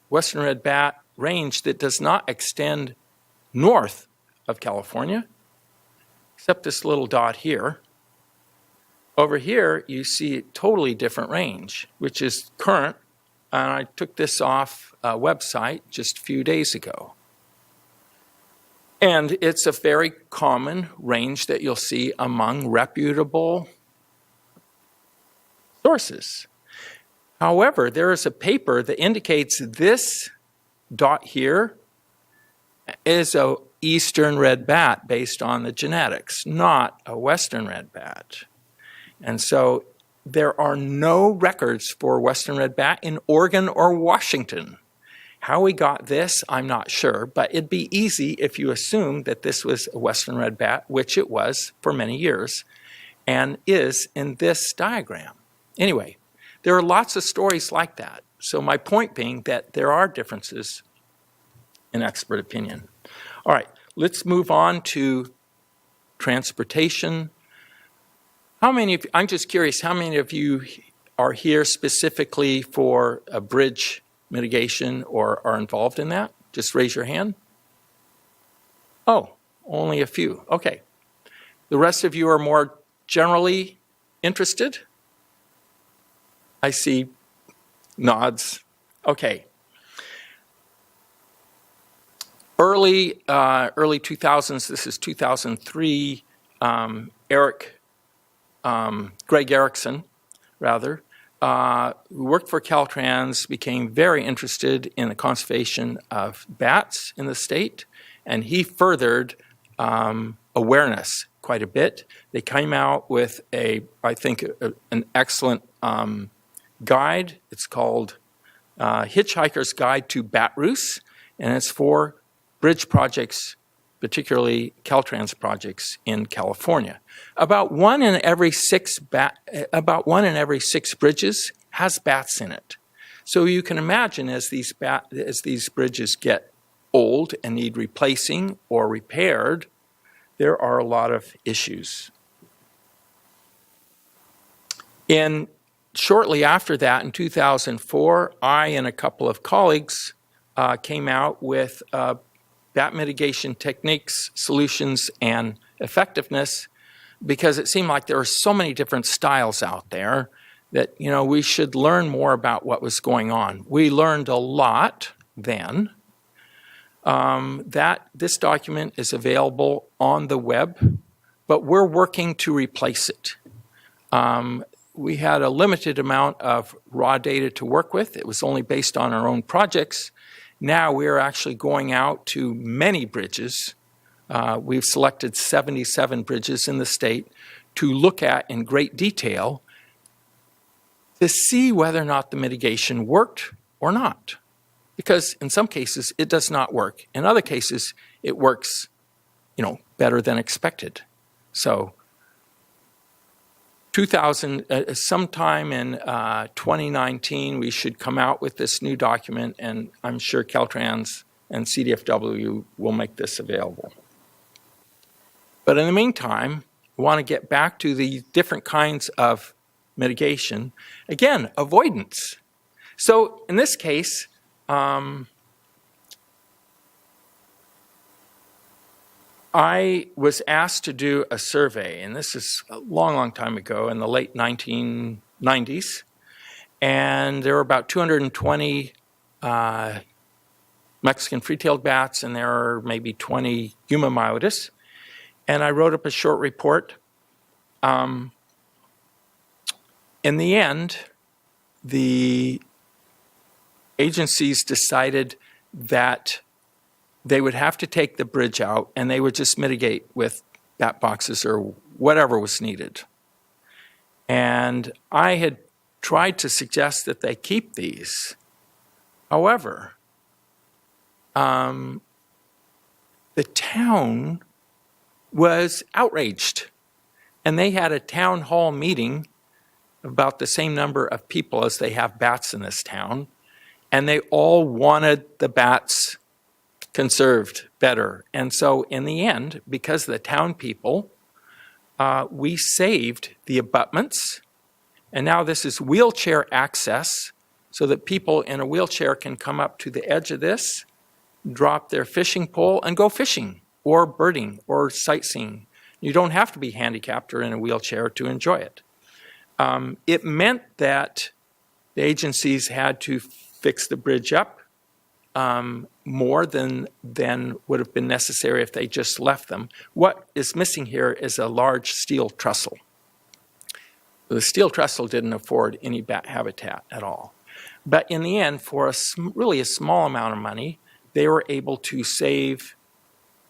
western red bat range that does not extend north of California, except this little dot here. Over here, you see a totally different range, which is current, and I took this off a website just a few days ago. And it's a very common range that you'll see among reputable sources. However, there is a paper that indicates this dot here is a eastern red bat based on the genetics, not a western red bat. And so there are no records for western red bat in Oregon or Washington. How we got this, I'm not sure, but it'd be easy if you assume that this was a western red bat, which it was for many years, and is in this diagram. Anyway, there are lots of stories like that. So my point being that there are differences in expert opinion. All right, let's move on to transportation. I'm just curious, how many of you are here specifically for a bridge mitigation or are involved in that? Just raise your hand. Oh, only a few. Okay. The rest of you are more generally interested? I see nods. Okay. Early 2000s, this is 2003, Greg Erickson, who worked for Caltrans, became very interested in the conservation of bats in the state, and he furthered awareness quite a bit. They came out with an excellent guide. It's called Hitchhiker's Guide to Bat Roosts, and it's for bridge projects, particularly Caltrans projects in California. About one in every six bridges has bats in it. So you can imagine as these bridges get old and need replacing or repaired, there are a lot of issues. Shortly after that, in 2004, I and a couple of colleagues came out with bat mitigation techniques, solutions, and effectiveness, because it seemed like there were so many different styles out there that, we should learn more about what was going on. We learned a lot then. This document is available on the web, but we're working to replace it. We had a limited amount of raw data to work with. It was only based on our own projects. Now we're actually going out to many bridges. We've selected 77 bridges in the state to look at in great detail to see whether or not the mitigation worked or not. Because in some cases, it does not work. In other cases, it works, better than expected. So sometime in 2019, we should come out with this new document, and I'm sure Caltrans and CDFW will make this available. But in the meantime, we want to get back to the different kinds of mitigation. Again, avoidance. So in this case, I was asked to do a survey, and this is a long, long time ago, in the late 1990s, and there were about 220 Mexican free-tailed bats, and there are maybe 20 Eumomyotis, and I wrote up a short report. In the end, the agencies decided that they would have to take the bridge out and they would just mitigate with bat boxes or whatever was needed. And I had tried to suggest that they keep these. However, the town was outraged, and they had a town hall meeting, about the same number of people as they have bats in this town, and they all wanted the bats conserved better. And so in the end, because of the town people, we saved the abutments, and now this is wheelchair access, so that people in a wheelchair can come up to the edge of this, drop their fishing pole, and go fishing or birding or sightseeing. You don't have to be handicapped or in a wheelchair to enjoy it. It meant that the agencies had to fix the bridge up more than would have been necessary if they just left them. What is missing here is a large steel trestle. The steel trestle didn't afford any bat habitat at all. But in the end, for really a small amount of money, they were able to save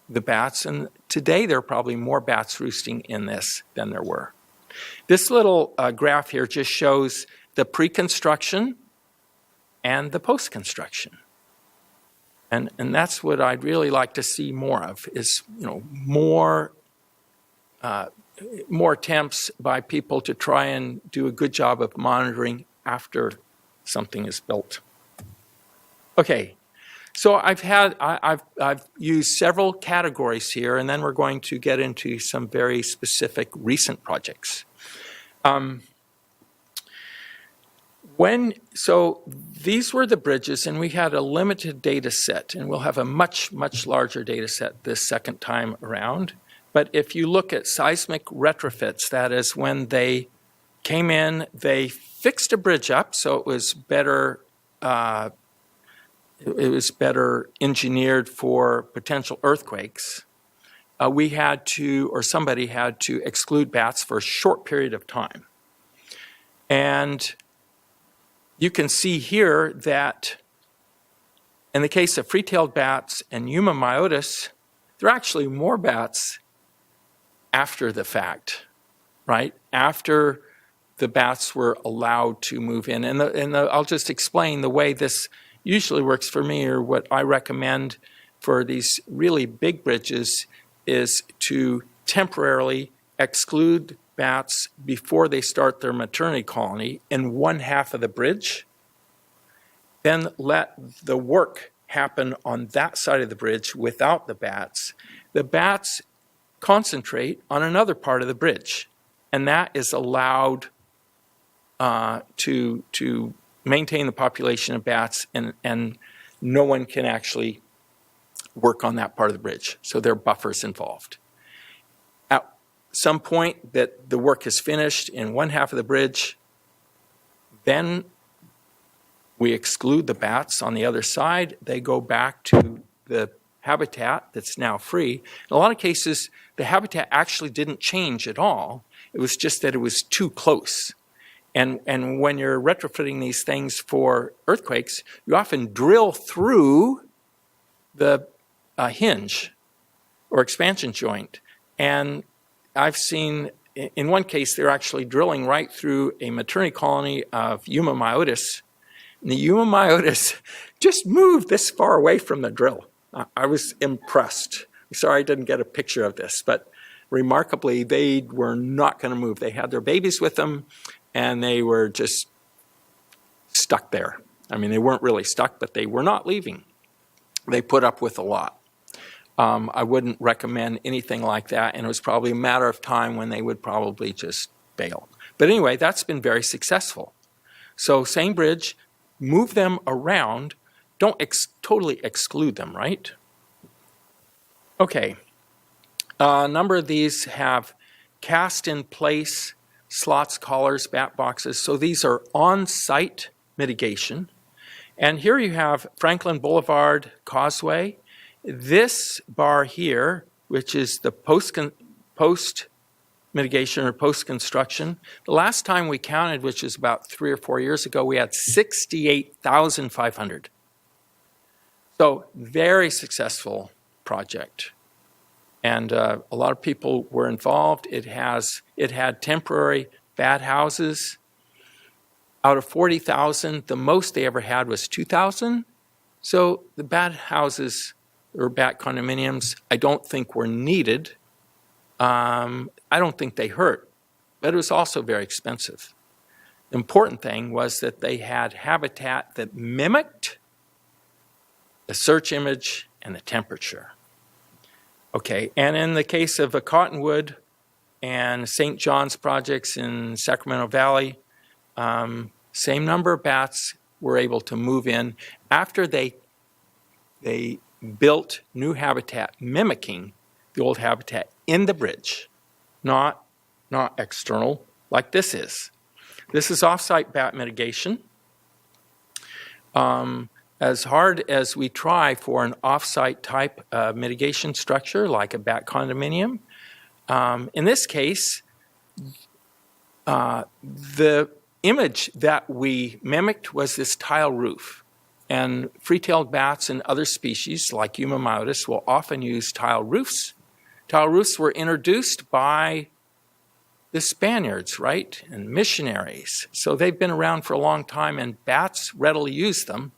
the bats. And today, there are probably more bats roosting in this than there were. This little graph here just shows the pre-construction and the post-construction. And that's what I'd really like to see more of, is more attempts by people to try and do a good job of monitoring after something is built. Okay, so I've used several categories here, and then we're going to get into some very specific recent projects. So these were the bridges, and we had a limited data set, and we'll have a much, much larger data set this second time around. But if you look at seismic retrofits, that is when they came in, they fixed a bridge up so it was better engineered for potential earthquakes. Somebody had to exclude bats for a short period of time. And you can see here that in the case of free-tailed bats and Eumomyotis, there are actually more bats after the fact, right? After the bats were allowed to move in. And I'll just explain the way this usually works for me, or what I recommend for these really big bridges, is to temporarily exclude bats before they start their maternity colony in one half of the bridge, then let the work happen on that side of the bridge without the bats. The bats concentrate on another part of the bridge, and that is allowed to maintain the population of bats, and no one can actually work on that part of the bridge. So there are buffers involved. At some point that the work is finished in one half of the bridge, then we exclude the bats on the other side. They go back to the habitat that's now free. In a lot of cases, the habitat actually didn't change at all. It was just that it was too close. And when you're retrofitting these things for earthquakes, you often drill through the hinge or expansion joint. And I've seen, in one case, they're actually drilling right through a maternity colony of Yuma myotis. And the Yuma myotis just moved this far away from the drill. I was impressed. Sorry I didn't get a picture of this, but remarkably, they were not going to move. They had their babies with them, and they were just stuck there. I mean, they weren't really stuck, but they were not leaving. They put up with a lot. I wouldn't recommend anything like that, and it was probably a matter of time when they would probably just bail. But anyway, that's been very successful. So same bridge, move them around. Don't totally exclude them, right? Okay. A number of these have cast-in-place slots, collars, bat boxes. So these are on-site mitigation. And here you have Franklin Boulevard Causeway. This bar here, which is the post mitigation or post-construction, the last time we counted, which is about 3 or 4 years ago, we had 68,500. So very successful project. And a lot of people were involved. It had temporary bat houses. Out of 40,000, the most they ever had was 2,000. So the bat houses or bat condominiums, I don't think were needed. I don't think they hurt, but it was also very expensive. The important thing was that they had habitat that mimicked the search image and the temperature. Okay, and in the case of the Cottonwood and St. John's projects in Sacramento Valley, same number of bats were able to move in after they built new habitat mimicking the old habitat in the bridge, not external like this is. This is off-site bat mitigation. As hard as we try for an off-site type mitigation structure like a bat condominium, in this case, the image that we mimicked was this tile roof. And free-tailed bats and other species like Yuma myotis will often use tile roofs. Tile roofs were introduced by the Spaniards, right, and missionaries. So they've been around for a long time, and bats readily use them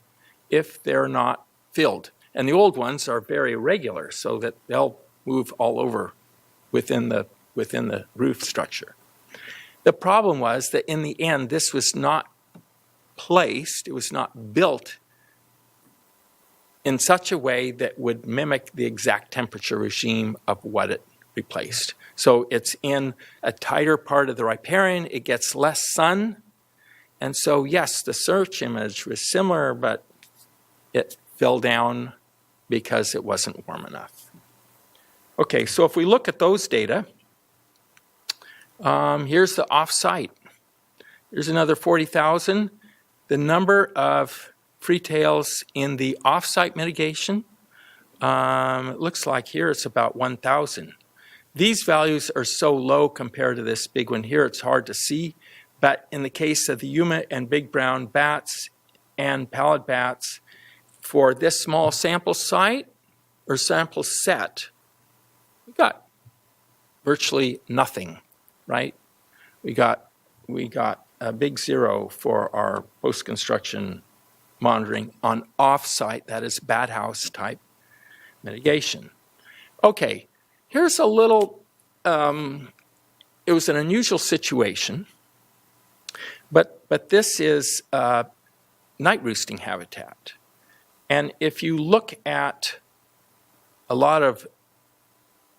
if they're not filled. And the old ones are very irregular, so that they'll move all over within the roof structure. The problem was that in the end, this was not placed, it was not built in such a way that would mimic the exact temperature regime of what it replaced. So it's in a tighter part of the riparian, it gets less sun, and so yes, the search image was similar, but it fell down because it wasn't warm enough. Okay, so if we look at those data, here's the off-site. Here's another 40,000. The number of freetails in the off-site mitigation, it looks like here it's about 1,000. These values are so low compared to this big one here, it's hard to see. But in the case of the Yuma and big brown bats and pallid bats, for this small sample site or sample set, we got virtually nothing, right? We got a big zero for our post-construction monitoring on off-site, that is bat house type mitigation. Okay, here's a little, it was an unusual situation, but this is night roosting habitat. And if you look at a lot of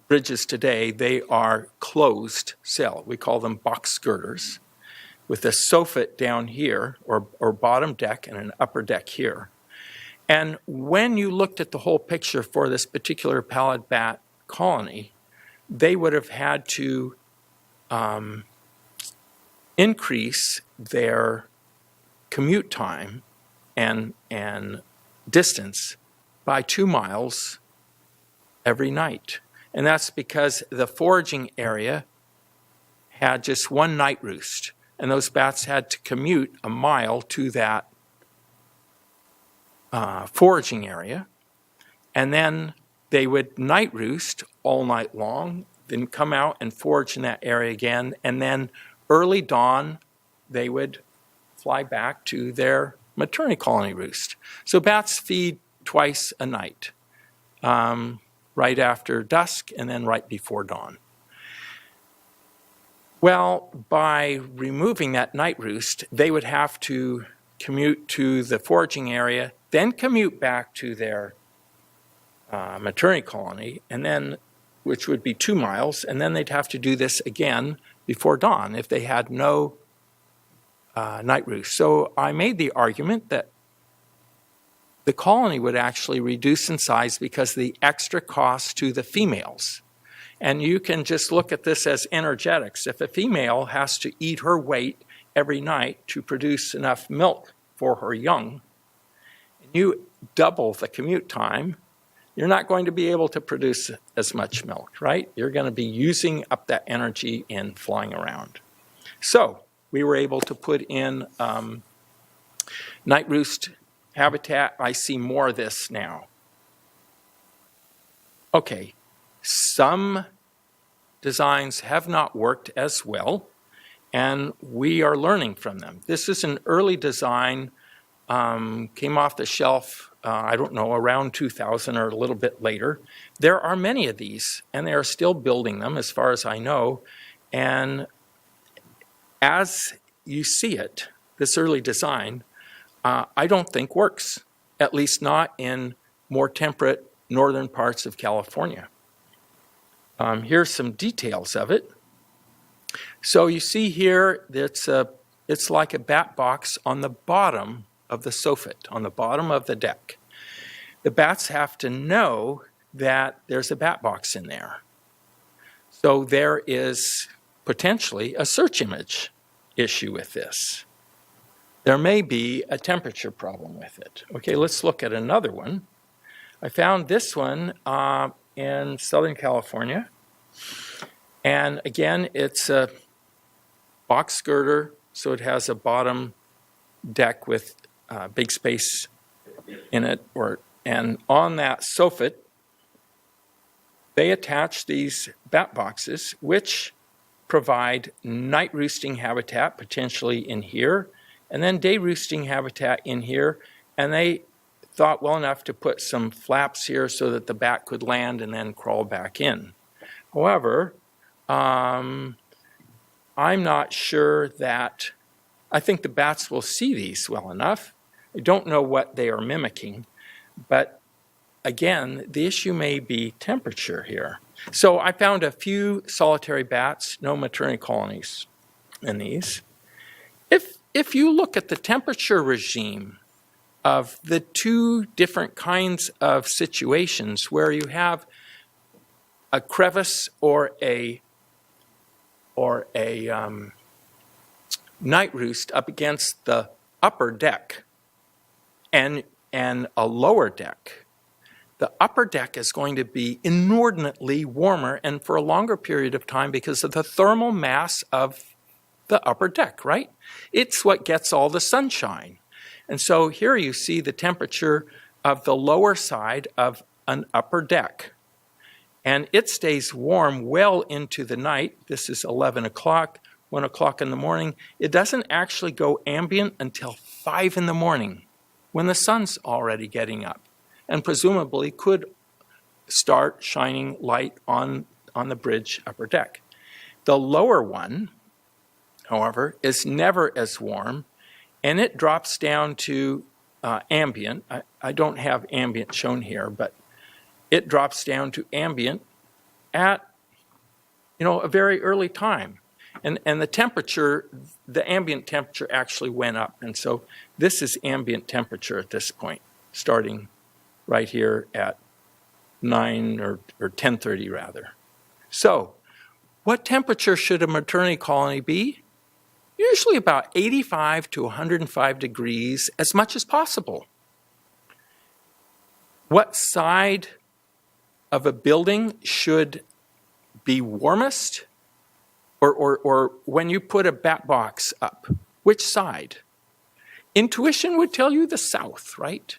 bridges today, they are closed cell. We call them box girders, with a soffit down here, or bottom deck, and an upper deck here. And when you looked at the whole picture for this particular pallid bat colony, they would have had to increase their commute time and distance by 2 miles every night. And that's because the foraging area had just one night roost, and those bats had to commute a mile to that foraging area, and then they would night roost all night long, then come out and forage in that area again, and then early dawn they would fly back to their maternity colony roost. So bats feed twice a night, right after dusk and then right before dawn. Well, by removing that night roost, they would have to commute to the foraging area, then commute back to their maternity colony, and then, which would be 2 miles, and then they'd have to do this again before dawn if they had no night roost. So I made the argument that the colony would actually reduce in size because of the extra cost to the females. And you can just look at this as energetics. If a female has to eat her weight every night to produce enough milk for her young, and you double the commute time, you're not going to be able to produce as much milk, right? You're going to be using up that energy in flying around. So we were able to put in night roost habitat. I see more of this now. Okay, some designs have not worked as well, and we are learning from them. This is an early design, came off the shelf, I don't know, around 2000 or a little bit later. There are many of these, and they are still building them as far as I know. And as you see it, this early design, I don't think works, at least not in more temperate northern parts of California. Here's some details of it. So you see here, it's like a bat box on the bottom of the soffit, on the bottom of the deck. The bats have to know that there's a bat box in there. So there is potentially a search image issue with this. There may be a temperature problem with it. Okay, let's look at another one. I found this one in Southern California. And again, it's a box girder, so it has a bottom deck with big space in it. And on that soffit, they attach these bat boxes, which provide night roosting habitat, potentially in here, and then day roosting habitat in here. And they thought well enough to put some flaps here so that the bat could land and then crawl back in. However, I'm not sure that, I think the bats will see these well enough. I don't know what they are mimicking, but again, the issue may be temperature here. So I found a few solitary bats, no maternity colonies in these. If you look at the temperature regime of the two different kinds of situations where you have a crevice or a night roost up against the upper deck and a lower deck, the upper deck is going to be inordinately warmer and for a longer period of time because of the thermal mass of the upper deck, right? It's what gets all the sunshine. And so here you see the temperature of the lower side of an upper deck. And it stays warm well into the night. This is 11 o'clock, 1 o'clock in the morning. It doesn't actually go ambient until 5 in the morning when the sun's already getting up and presumably could start shining light on the bridge upper deck. The lower one, however, is never as warm, and it drops down to ambient. I don't have ambient shown here, but it drops down to ambient at a very early time. And the temperature, the ambient temperature actually went up. And so this is ambient temperature at this point, starting right here at 9 or 10:30 rather. So what temperature should a maternity colony be? Usually about 85 to 105 degrees, as much as possible. What side of a building should be warmest? Or when you put a bat box up, which side? Intuition would tell you the south, right?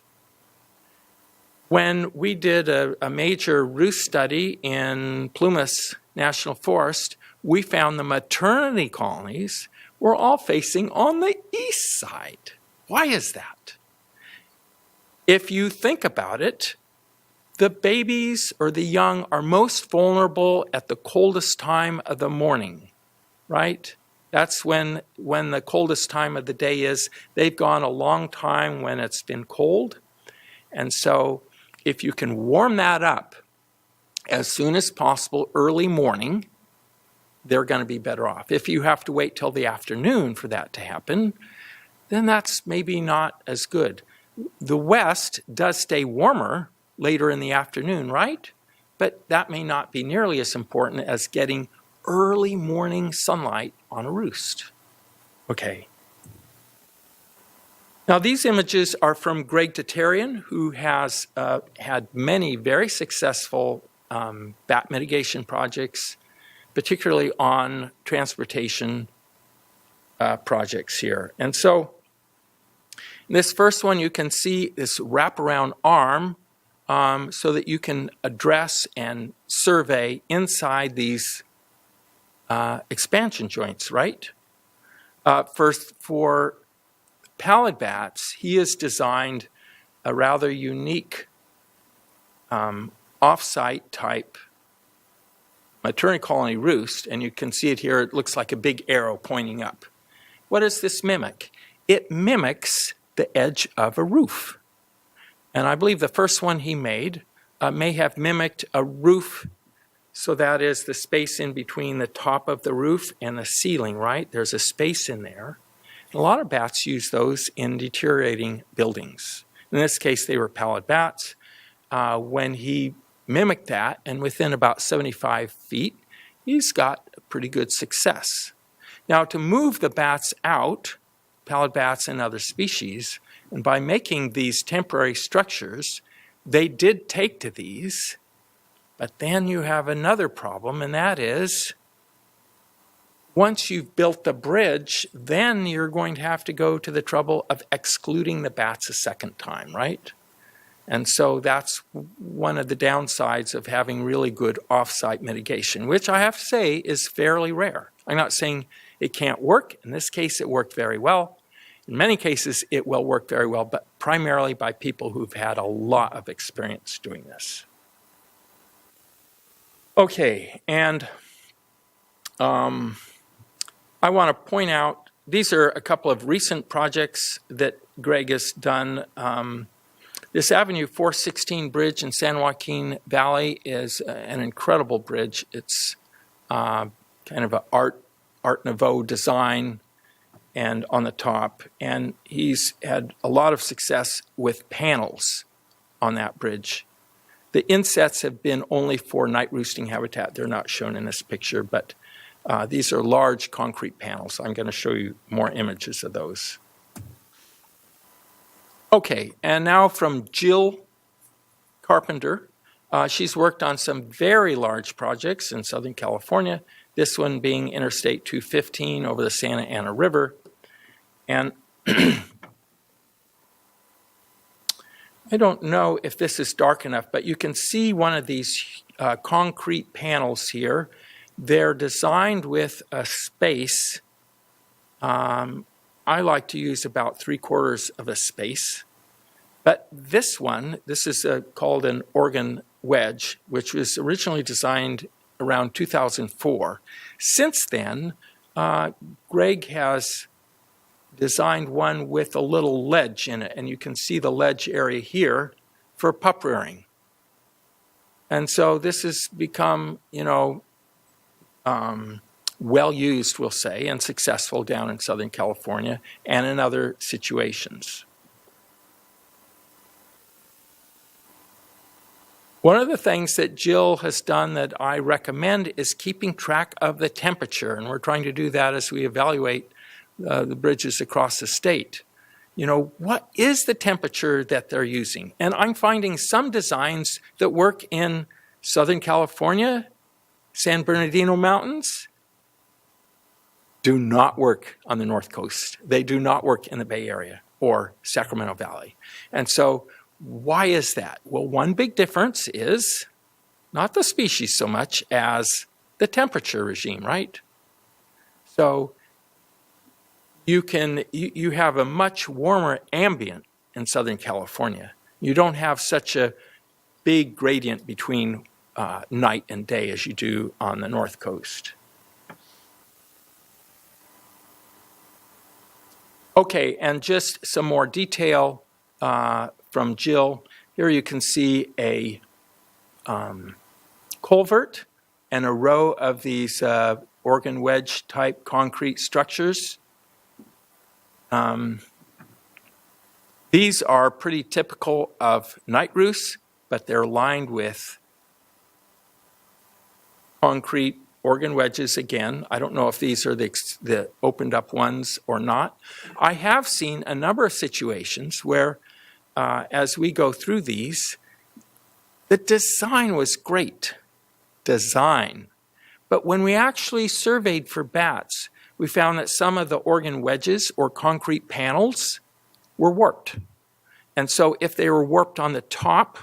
When we did a major roost study in Plumas National Forest, we found the maternity colonies were all facing on the east side. Why is that? If you think about it, the babies or the young are most vulnerable at the coldest time of the morning, right? That's when the coldest time of the day is. They've gone a long time when it's been cold. And so if you can warm that up as soon as possible, early morning, they're going to be better off. If you have to wait till the afternoon for that to happen, then that's maybe not as good. The west does stay warmer later in the afternoon, right? But that may not be nearly as important as getting early morning sunlight on a roost. Okay. Now these images are from Greg Tatarian, who has had many very successful bat mitigation projects, particularly on transportation projects here. And so in this first one, you can see this wraparound arm so that you can address and survey inside these expansion joints, right? First, for pallid bats, he has designed a rather unique off-site type maternity colony roost, and you can see it here. It looks like a big arrow pointing up. What does this mimic? It mimics the edge of a roof. And I believe the first one he made may have mimicked a roof, so that is the space in between the top of the roof and the ceiling, right? There's a space in there. And a lot of bats use those in deteriorating buildings. In this case, they were pallid bats. When he mimicked that, and within about 75 feet, he's got pretty good success. Now, to move the bats out, pallid bats and other species, and by making these temporary structures, they did take to these, but then you have another problem, and that is, once you've built the bridge, then you're going to have to go to the trouble of excluding the bats a second time, right? And so that's one of the downsides of having really good off-site mitigation, which I have to say is fairly rare. I'm not saying it can't work. In this case, it worked very well. In many cases, it will work very well, but primarily by people who've had a lot of experience doing this. Okay, and I want to point out, these are a couple of recent projects that Greg has done. This Avenue 416 bridge in San Joaquin Valley is an incredible bridge. It's kind of an Art Nouveau design and on the top. And he's had a lot of success with panels on that bridge. The insets have been only for night roosting habitat. They're not shown in this picture, but these are large concrete panels. I'm going to show you more images of those. Okay, and now from Jill Carpenter. She's worked on some very large projects in Southern California, this one being Interstate 215 over the Santa Ana River. And I don't know if this is dark enough, but you can see one of these concrete panels here. They're designed with a space. I like to use about 3/4 of a space. But this one, this is called an organ wedge, which was originally designed around 2004. Since then, Greg has designed one with a little ledge in it, and you can see the ledge area here for pup rearing. And so this has become, well used, we'll say, and successful down in Southern California and in other situations. One of the things that Jill has done that I recommend is keeping track of the temperature, and we're trying to do that as we evaluate the bridges across the state. What is the temperature that they're using? And I'm finding some designs that work in Southern California, San Bernardino Mountains, do not work on the North Coast. They do not work in the Bay Area or Sacramento Valley. And so why is that? Well, one big difference is not the species so much as the temperature regime, right? So you have a much warmer ambient in Southern California. You don't have such a big gradient between night and day as you do on the North Coast. Okay, and just some more detail from Jill. Here you can see a culvert and a row of these organ wedge type concrete structures. These are pretty typical of night roosts, but they're lined with concrete organ wedges again. I don't know if these are the opened up ones or not. I have seen a number of situations where, as we go through these, the design was great, but when we actually surveyed for bats, we found that some of the organ wedges or concrete panels were warped. And so if they were warped on the top,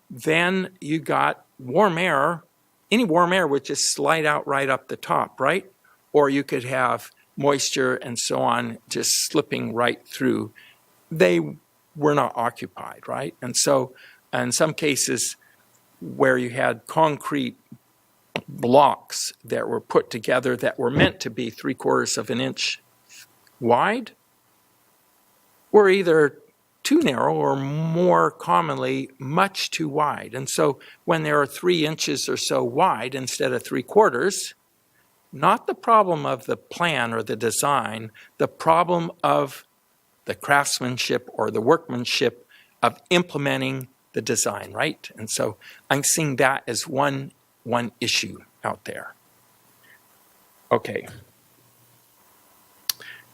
then you got warm air. Any warm air would just slide out right up the top, right? Or you could have moisture and so on just slipping right through. They were not occupied, right? And so in some cases where you had concrete blocks that were put together that were meant to be 3/4 of an inch wide were either too narrow or more commonly much too wide. And so when they are 3 inches or so wide instead of 3/4, not the problem of the plan or the design, the problem of the craftsmanship or the workmanship of implementing the design, right? And so I'm seeing that as one issue out there. Okay.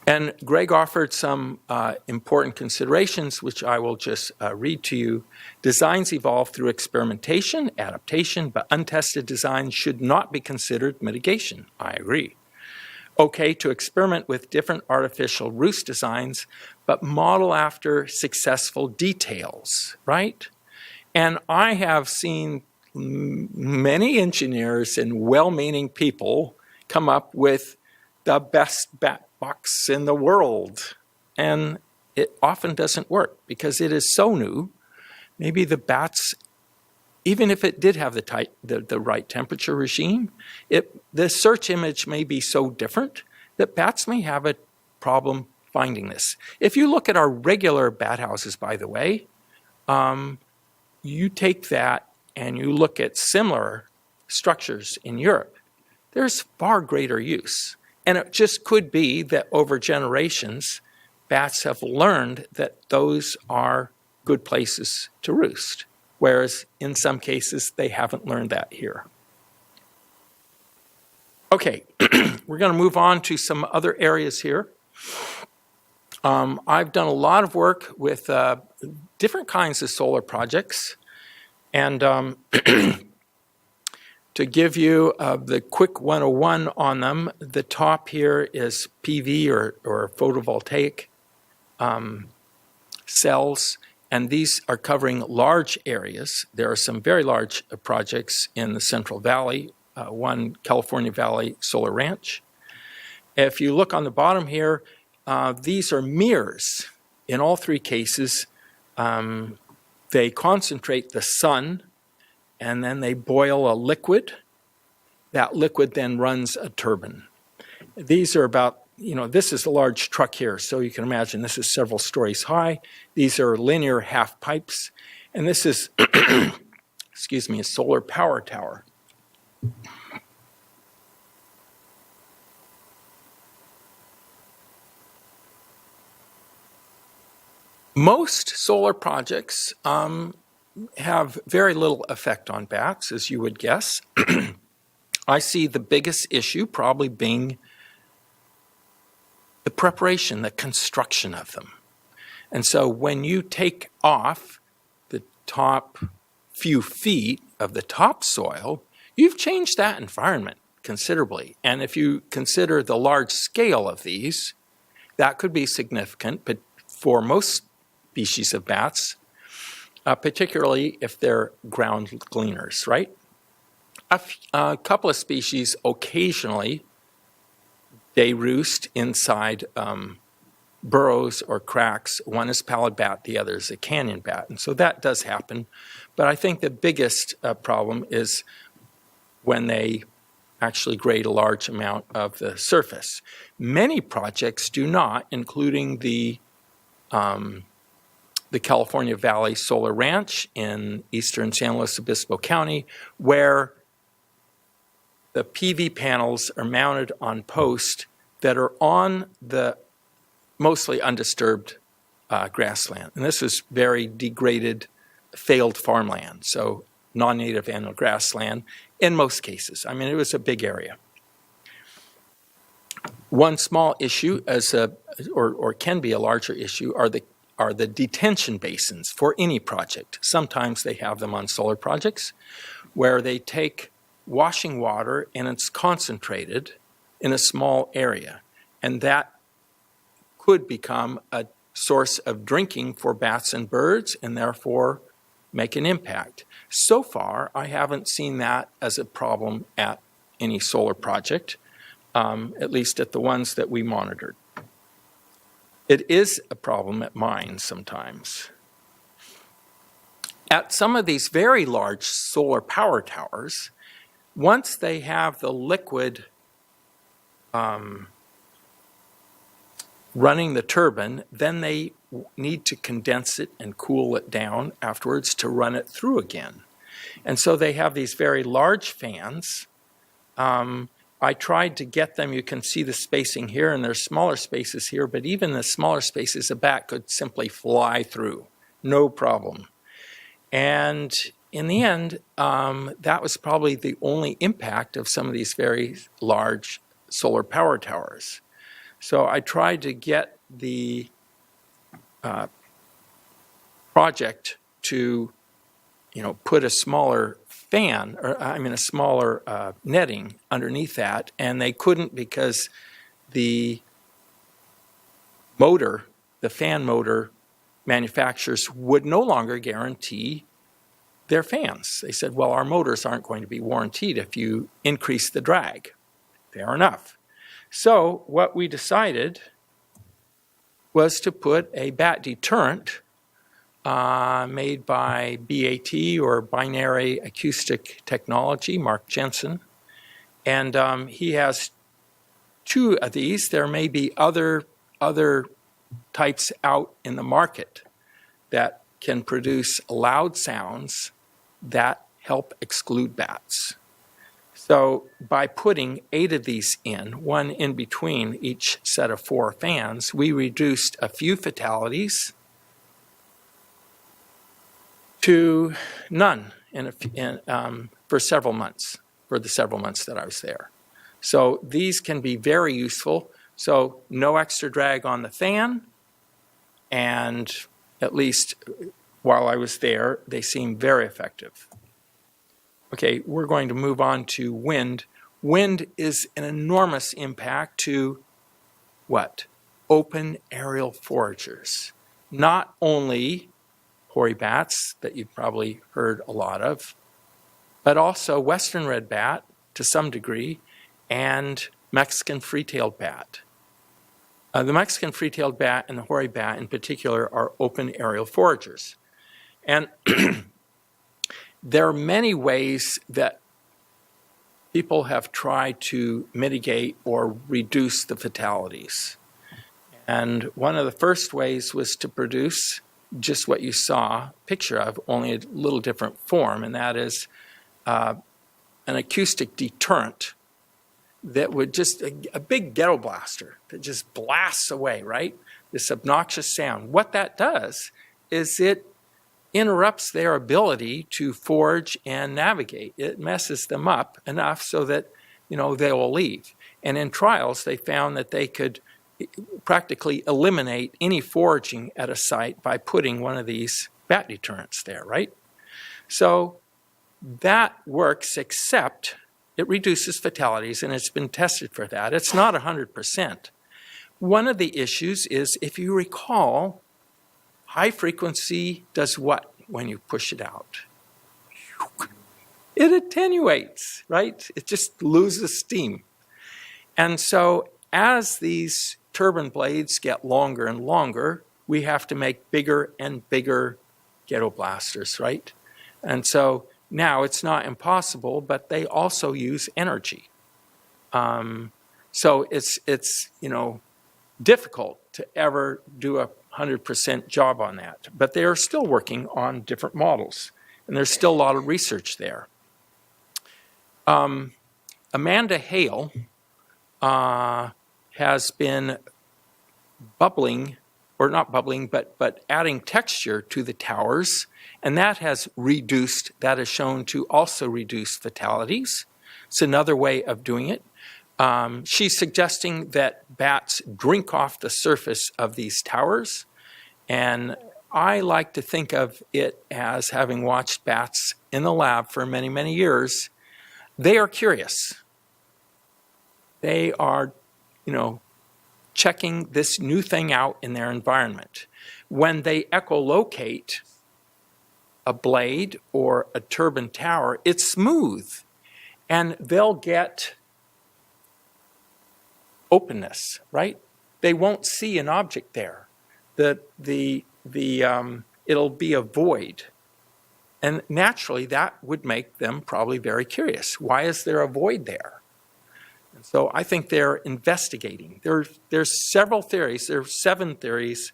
And Greg offered some important considerations, which I will just read to you. Designs evolve through experimentation, adaptation, but untested designs should not be considered mitigation. I agree. Okay, to experiment with different artificial roost designs, but model after successful details, right? And I have seen many engineers and well-meaning people come up with the best bat box in the world, and it often doesn't work because it is so new. Maybe the bats, even if it did have the right temperature regime, the search image may be so different that bats may have a problem finding this. If you look at our regular bat houses, by the way, you take that and you look at similar structures in Europe, there's far greater use. And it just could be that over generations, bats have learned that those are good places to roost, whereas in some cases, they haven't learned that here. Okay, we're going to move on to some other areas here. I've done a lot of work with different kinds of solar projects, and to give you the quick 101 on them, the top here is PV or photovoltaic cells, and these are covering large areas. There are some very large projects in the Central Valley, one California Valley Solar Ranch. If you look on the bottom here, these are mirrors. In all three cases, they concentrate the sun, and then they boil a liquid. That liquid then runs a turbine. These are about this is a large truck here, so you can imagine this is several stories high. These are linear half pipes, and this is, excuse me, a solar power tower. Most solar projects have very little effect on bats, as you would guess. I see the biggest issue probably being the preparation, the construction of them. And so when you take off the top few feet of the topsoil, you've changed that environment considerably. And if you consider the large scale of these, that could be significant, but for most species of bats, particularly if they're ground gleaners, right? A couple of species occasionally, they roost inside burrows or cracks. One is pallid bat, the other is a canyon bat. And so that does happen. But I think the biggest problem is when they actually grade a large amount of the surface. Many projects do not, including the California Valley Solar Ranch in eastern San Luis Obispo County, where the PV panels are mounted on posts that are on the mostly undisturbed grassland. And this is very degraded, failed farmland, so non-native annual grassland in most cases. I mean, it was a big area. One small issue, or can be a larger issue, are the detention basins for any project. Sometimes they have them on solar projects where they take washing water and it's concentrated in a small area. And that could become a source of drinking for bats and birds and therefore make an impact. So far, I haven't seen that as a problem at any solar project, at least at the ones that we monitored. It is a problem at mine sometimes. At some of these very large solar power towers, once they have the liquid running the turbine, then they need to condense it and cool it down afterwards to run it through again. And so they have these very large fans. I tried to get them, you can see the spacing here, and there's smaller spaces here, but even the smaller spaces, a bat could simply fly through, no problem. And in the end, that was probably the only impact of some of these very large solar power towers. So I tried to get the project to, put a smaller fan, a smaller netting underneath that, and they couldn't because the motor, the fan motor manufacturers would no longer guarantee their fans. They said, well, our motors aren't going to be warranted if you increase the drag. Fair enough. So what we decided was to put a bat deterrent made by BAT, or Binary Acoustic Technology, Mark Jensen. And he has two of these. There may be other types out in the market that can produce loud sounds that help exclude bats. So by putting 8 of these in, one in between each set of 4 fans, we reduced a few fatalities to none for several months, for the several months that I was there. So these can be very useful. So no extra drag on the fan, and at least while I was there, they seemed very effective. Okay, we're going to move on to wind. Wind is an enormous impact to what? Open aerial foragers. Not only hoary bats that you've probably heard a lot of, but also western red bat to some degree, and Mexican free-tailed bat. The Mexican free-tailed bat and the hoary bat in particular are open aerial foragers. And there are many ways that people have tried to mitigate or reduce the fatalities. And one of the first ways was to produce just what you saw a picture of, only a little different form, and that is an acoustic deterrent that would just, a big ghetto blaster that just blasts away, right? This obnoxious sound. What that does is it interrupts their ability to forage and navigate. It messes them up enough so that, they will leave. And in trials, they found that they could practically eliminate any foraging at a site by putting one of these bat deterrents there, right? So that works, except it reduces fatalities, and it's been tested for that. It's not 100%. One of the issues is, if you recall, high frequency does what when you push it out? It attenuates, right? It just loses steam. And so as these turbine blades get longer and longer, we have to make bigger and bigger ghetto blasters, right? And so now it's not impossible, but they also use energy. So it's difficult to ever do a 100% job on that. But they are still working on different models, and there's still a lot of research there. Amanda Hale has been bubbling, or not bubbling, but adding texture to the towers, and that has shown to also reduce fatalities. It's another way of doing it. She's suggesting that bats drink off the surface of these towers, and I like to think of it as, having watched bats in the lab for many, many years, they are curious. They are, checking this new thing out in their environment. When they echolocate a blade or a turbine tower, it's smooth, and they'll get openness, right? They won't see an object there. It'll be a void. And naturally, that would make them probably very curious. Why is there a void there? And so I think they're investigating. There's several theories. There are 7 theories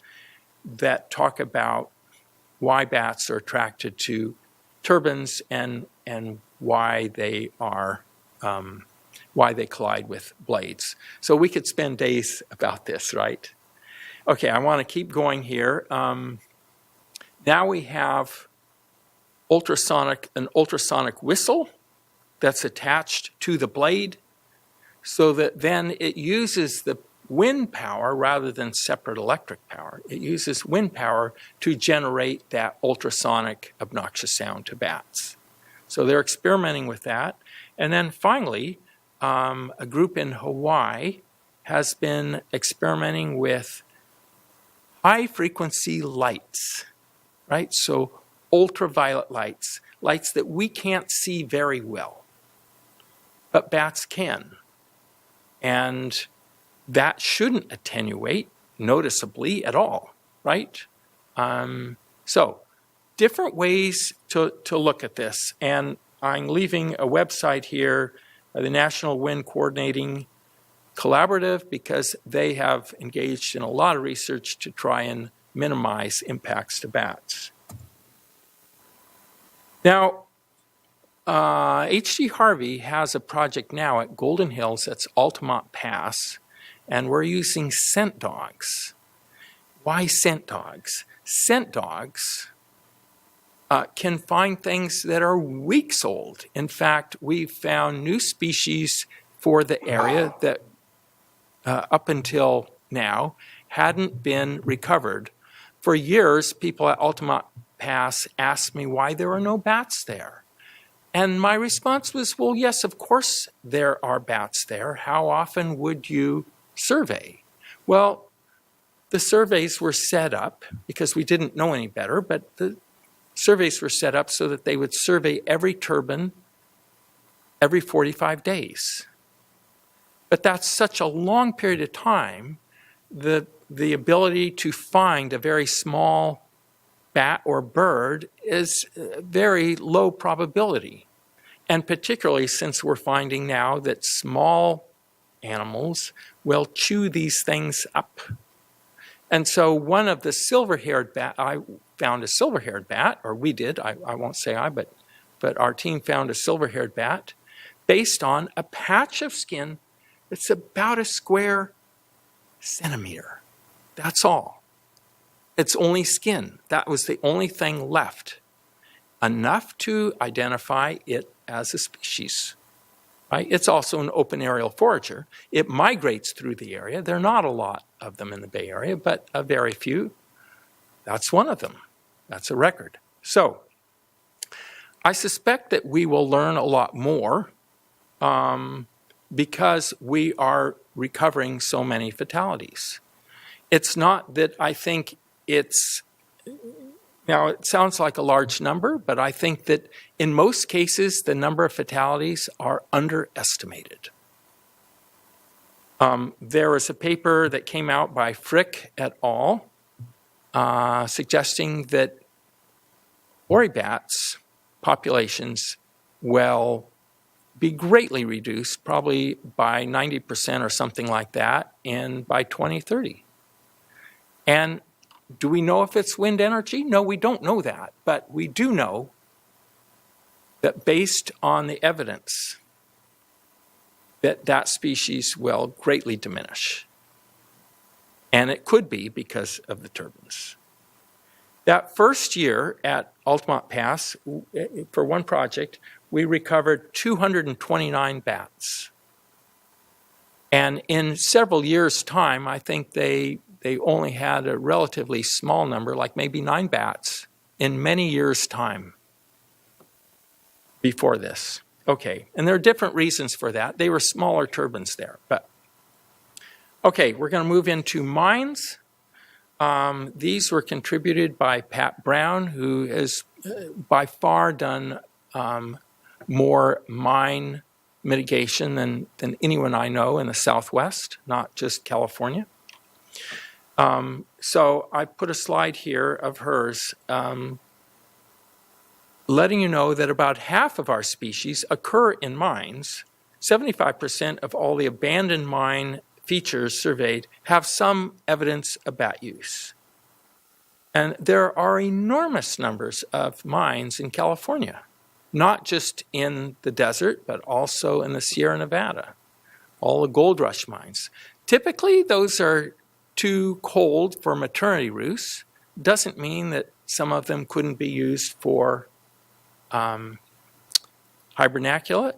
that talk about why bats are attracted to turbines and why they are why they collide with blades. So we could spend days about this, right? Okay, I want to keep going here. Now we have an ultrasonic whistle that's attached to the blade, so that then it uses the wind power rather than separate electric power. It uses wind power to generate that ultrasonic obnoxious sound to bats. So they're experimenting with that. And then finally, a group in Hawaii has been experimenting with high-frequency lights, right? So ultraviolet lights, lights that we can't see very well, but bats can. And that shouldn't attenuate noticeably at all, right? So different ways to look at this. And I'm leaving a website here, the National Wind Coordinating Collaborative, because they have engaged in a lot of research to try and minimize impacts to bats. Now, H.G. Harvey has a project now at Golden Hills, that's Altamont Pass, and we're using scent dogs. Why scent dogs? Scent dogs can find things that are weeks old. In fact, we've found new species for the area that up until now hadn't been recovered. For years, people at Altamont Pass asked me why there are no bats there. And my response was, well, yes, of course there are bats there. How often would you survey? Well, the surveys were set up, because we didn't know any better, but the surveys were set up so that they would survey every turbine every 45 days. But that's such a long period of time, the ability to find a very small bat or bird is very low probability. And particularly since we're finding now that small animals will chew these things up. And so one of the silver-haired bat, I found a silver-haired bat, or we did, I won't say but our team found a silver-haired bat based on a patch of skin that's about a square centimeter. That's all. It's only skin. That was the only thing left. Enough to identify it as a species. Right? It's also an open aerial forager. It migrates through the area. There are not a lot of them in the Bay Area, but a very few. That's one of them. That's a record. So I suspect that we will learn a lot more because we are recovering so many fatalities. It's not that I think it's, now it sounds like a large number, but I think that in most cases the number of fatalities are underestimated. There was a paper that came out by Frick et al. Suggesting that Ori bats populations will be greatly reduced, probably by 90% or something like that, by 2030. And do we know if it's wind energy? No, we don't know that. But we do know that based on the evidence, that species will greatly diminish. And it could be because of the turbines. That first year at Altamont Pass, for one project, we recovered 229 bats. And in several years' time, I think they only had a relatively small number, like maybe 9 bats, in many years' time before this. Okay, and there are different reasons for that. They were smaller turbines there, but okay, we're going to move into mines. These were contributed by Pat Brown, who has by far done more mine mitigation than anyone I know in the Southwest, not just California. So I put a slide here of hers letting you know that about half of our species occur in mines. 75% of all the abandoned mine features surveyed have some evidence of bat use. And there are enormous numbers of mines in California, not just in the desert, but also in the Sierra Nevada, all the gold rush mines. Typically, those are too cold for maternity roosts. Doesn't mean that some of them couldn't be used for hibernacula,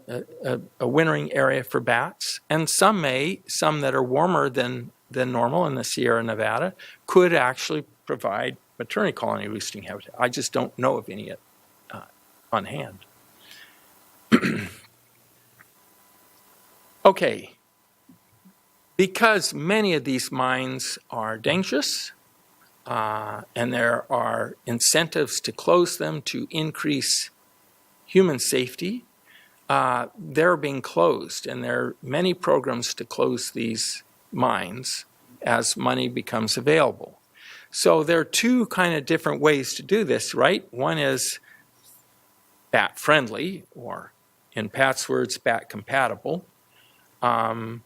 a wintering area for bats, and some that are warmer than normal in the Sierra Nevada, could actually provide maternity colony roosting habitat. I just don't know of any on hand. Okay, because many of these mines are dangerous, and there are incentives to close them to increase human safety, they're being closed, and there are many programs to close these mines as money becomes available. So there are two kind of different ways to do this, right? One is bat friendly, or in Pat's words, bat compatible. And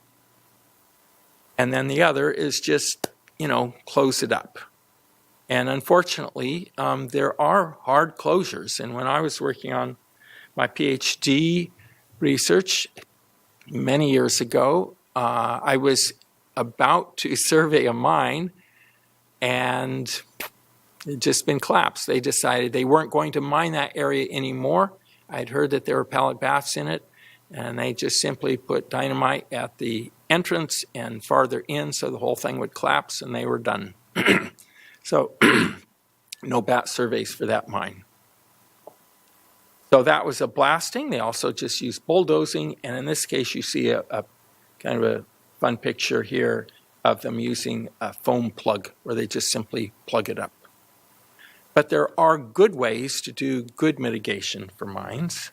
then the other is just, close it up. And unfortunately, there are hard closures. And when I was working on my PhD research many years ago, I was about to survey a mine, and it had just been collapsed. They decided they weren't going to mine that area anymore. I'd heard that there were pellet bats in it, and they just simply put dynamite at the entrance and farther in so the whole thing would collapse, and they were done. So no bat surveys for that mine. So that was a blasting. They also just used bulldozing, and in this case you see a kind of a fun picture here of them using a foam plug where they just simply plug it up. But there are good ways to do good mitigation for mines.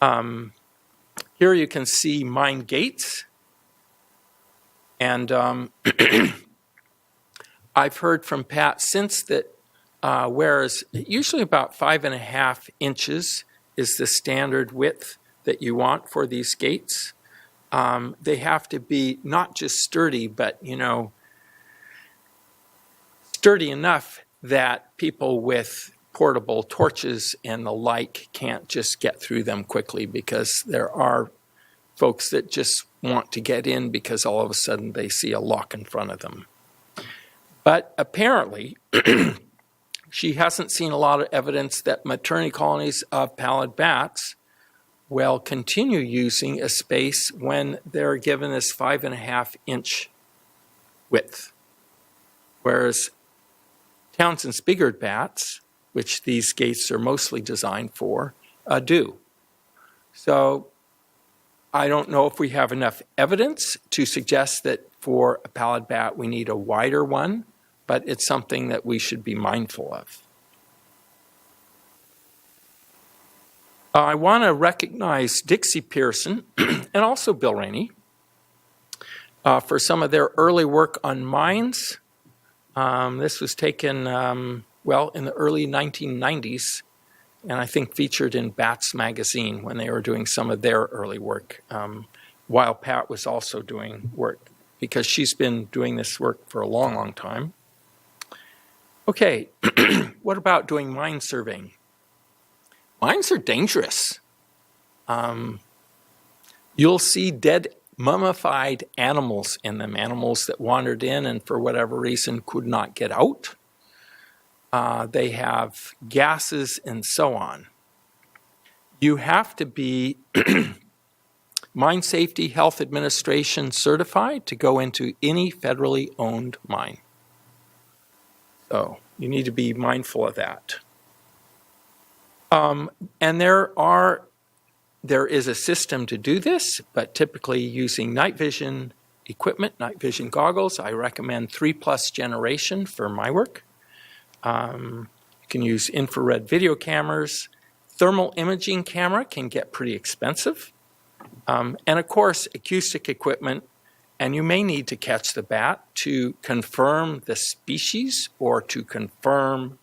Here you can see mine gates. And I've heard from Pat since that whereas usually about 5.5 inches is the standard width that you want for these gates. They have to be not just sturdy, but, sturdy enough that people with portable torches and the like can't just get through them quickly, because there are folks that just want to get in because all of a sudden they see a lock in front of them. But apparently, she hasn't seen a lot of evidence that maternity colonies of pallid bats will continue using a space when they're given this 5.5-inch width. Whereas Townsend's bigger bats, which these gates are mostly designed for, do. So I don't know if we have enough evidence to suggest that for a pallid bat we need a wider one, but it's something that we should be mindful of. I want to recognize Dixie Pearson and also Bill Rainey for some of their early work on mines. This was taken, in the early 1990s, and I think featured in Bats magazine when they were doing some of their early work, while Pat was also doing work, because she's been doing this work for a long, long time. Okay, what about doing mine surveying? Mines are dangerous. You'll see dead, mummified animals in them, animals that wandered in and for whatever reason could not get out. They have gases and so on. You have to be Mine Safety Health Administration certified to go into any federally owned mine. So you need to be mindful of that. And there is a system to do this, but typically using night vision equipment, night vision goggles. I recommend 3+ generation for my work. You can use infrared video cameras. Thermal imaging camera can get pretty expensive. And of course, acoustic equipment, and you may need to catch the bat to confirm the species or to confirm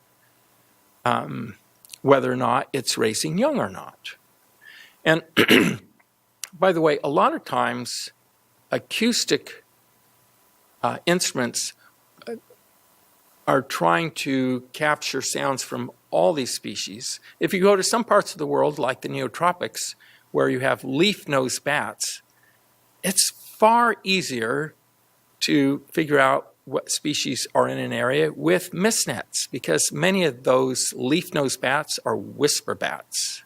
whether or not it's raising young or not. And by the way, a lot of times acoustic instruments are trying to capture sounds from all these species. If you go to some parts of the world, like the neotropics, where you have leaf-nosed bats, it's far easier to figure out what species are in an area with mist nets, because many of those leaf-nosed bats are whisper bats.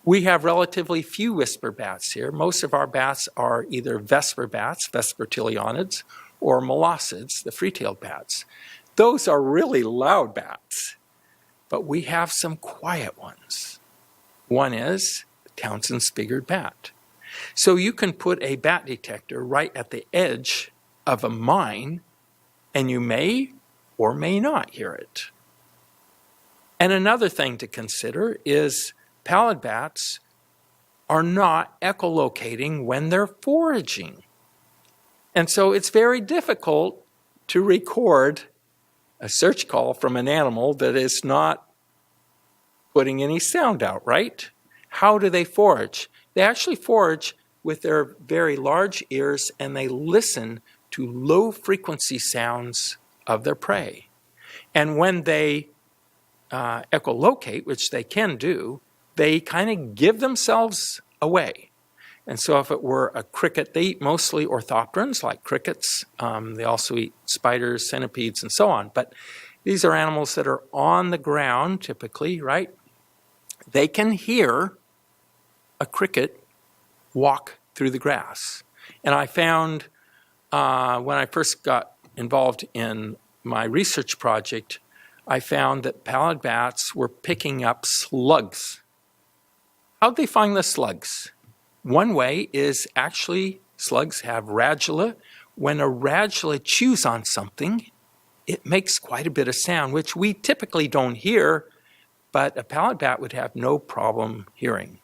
We have relatively few whisper bats here. Most of our bats are either vesper bats, vespertilionids, or molossids, the free-tailed bats. Those are really loud bats, but we have some quiet ones. One is Townsend's bigger bat. So you can put a bat detector right at the edge of a mine, and you may or may not hear it. And another thing to consider is pallid bats are not echolocating when they're foraging. And so it's very difficult to record a search call from an animal that is not putting any sound out, right? How do they forage? They actually forage with their very large ears, and they listen to low frequency sounds of their prey. And when they echolocate, which they can do, they kind of give themselves away. And so if it were a cricket, they eat mostly orthopterans like crickets. They also eat spiders, centipedes, and so on. But these are animals that are on the ground typically, right? They can hear a cricket walk through the grass. And I found when I first got involved in my research project, I found that pallid bats were picking up slugs. How'd they find the slugs? One way is actually slugs have radula. When a radula chews on something, it makes quite a bit of sound, which we typically don't hear, but a pallid bat would have no problem hearing.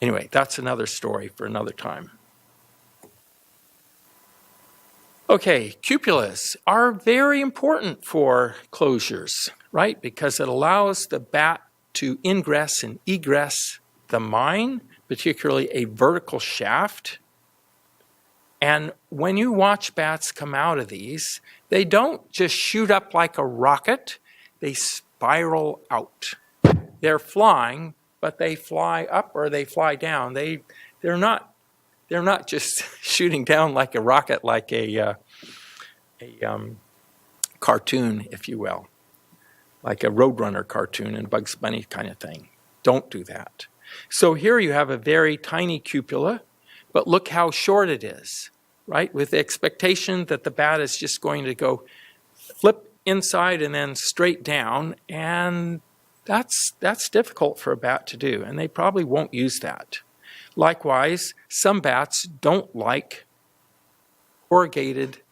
Anyway, that's another story for another time. Okay, cupulas are very important for closures, right? Because it allows the bat to ingress and egress the mine, particularly a vertical shaft. And when you watch bats come out of these, they don't just shoot up like a rocket, they spiral out. They're flying, but they fly up or they fly down. They're not just shooting down like a rocket, like a cartoon, if you will, like a Roadrunner cartoon and Bugs Bunny kind of thing. Don't do that. So here you have a very tiny cupula, but look how short it is, right? With the expectation that the bat is just going to go flip inside and then straight down, and that's difficult for a bat to do, and they probably won't use that. Likewise, some bats don't like corrugated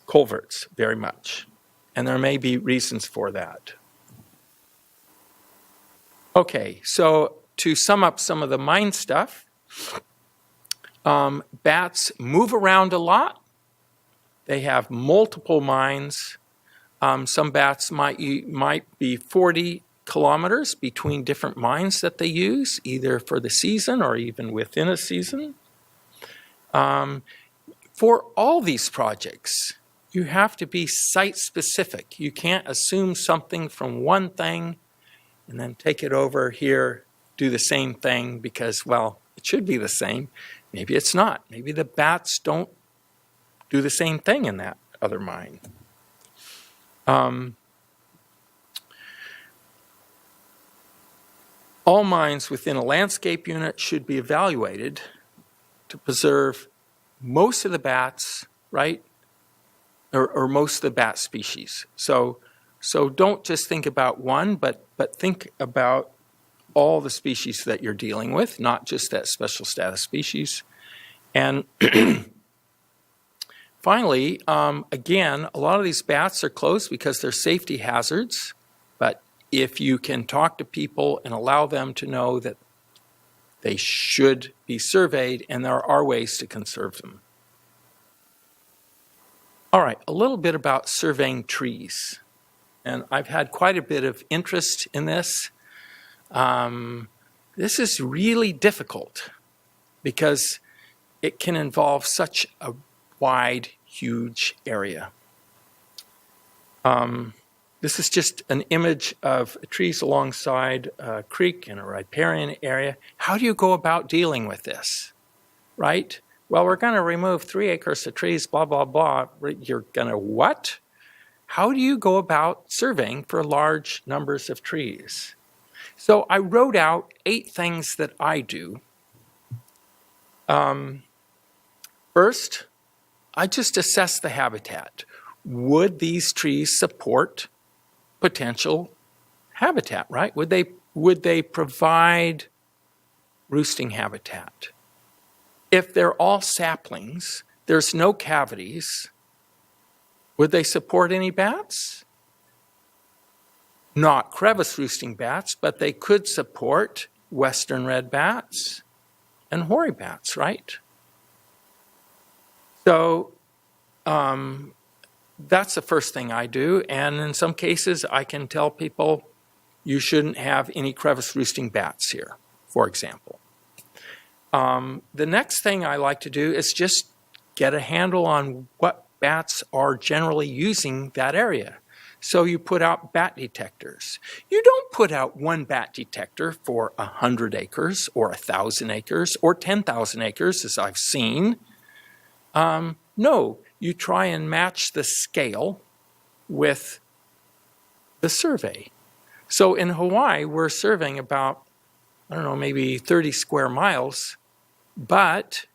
culverts very much, and there may be reasons for that. Okay, so to sum up some of the mine stuff, bats move around a lot. They have multiple mines. Some bats might be 40 kilometers between different mines that they use, either for the season or even within a season. For all these projects, you have to be site-specific. You can't assume something from one thing and then take it over here, do the same thing because, well, it should be the same. Maybe it's not. Maybe the bats don't do the same thing in that other mine. All mines within a landscape unit should be evaluated to preserve most of the bats, right? Or most of the bat species. So don't just think about one, but think about all the species that you're dealing with, not just that special status species. And finally, again, a lot of these bats are closed because they're safety hazards, but if you can talk to people and allow them to know that they should be surveyed, and there are ways to conserve them. All right, a little bit about surveying trees. And I've had quite a bit of interest in this. This is really difficult because it can involve such a wide, huge area. This is just an image of trees alongside a creek in a riparian area. How do you go about dealing with this, right? Well, we're going to remove 3 acres of trees, blah, blah, blah. You're going to what? How do you go about surveying for large numbers of trees? So I wrote out 8 things that I do. First, I just assess the habitat. Would these trees support potential habitat, right? Would they provide roosting habitat? If they're all saplings, there's no cavities, would they support any bats? Not crevice roosting bats, but they could support western red bats and hoary bats, right? So that's the first thing I do, and in some cases I can tell people you shouldn't have any crevice roosting bats here, for example. The next thing I like to do is just get a handle on what bats are generally using that area. So you put out bat detectors. You don't put out one bat detector for 100 acres or 1,000 acres or 10,000 acres, as I've seen. No, you try and match the scale with the survey. So in Hawaii, we're surveying about, I don't know, maybe 30 square miles, but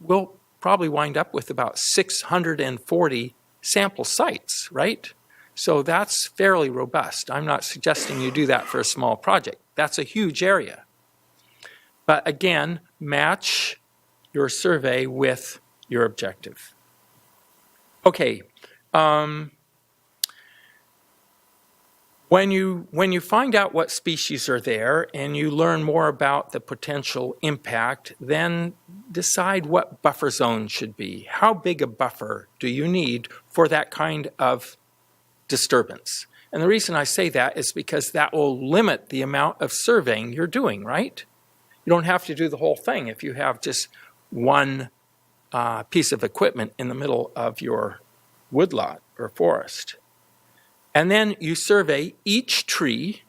we'll probably wind up with about 640 sample sites, right? So that's fairly robust. I'm not suggesting you do that for a small project. That's a huge area. But again, match your survey with your objective. Okay. When you find out what species are there and you learn more about the potential impact, then decide what buffer zone should be. How big a buffer do you need for that kind of disturbance? And the reason I say that is because that will limit the amount of surveying you're doing, right? You don't have to do the whole thing if you have just one piece of equipment in the middle of your woodlot or forest. And then you survey each tree,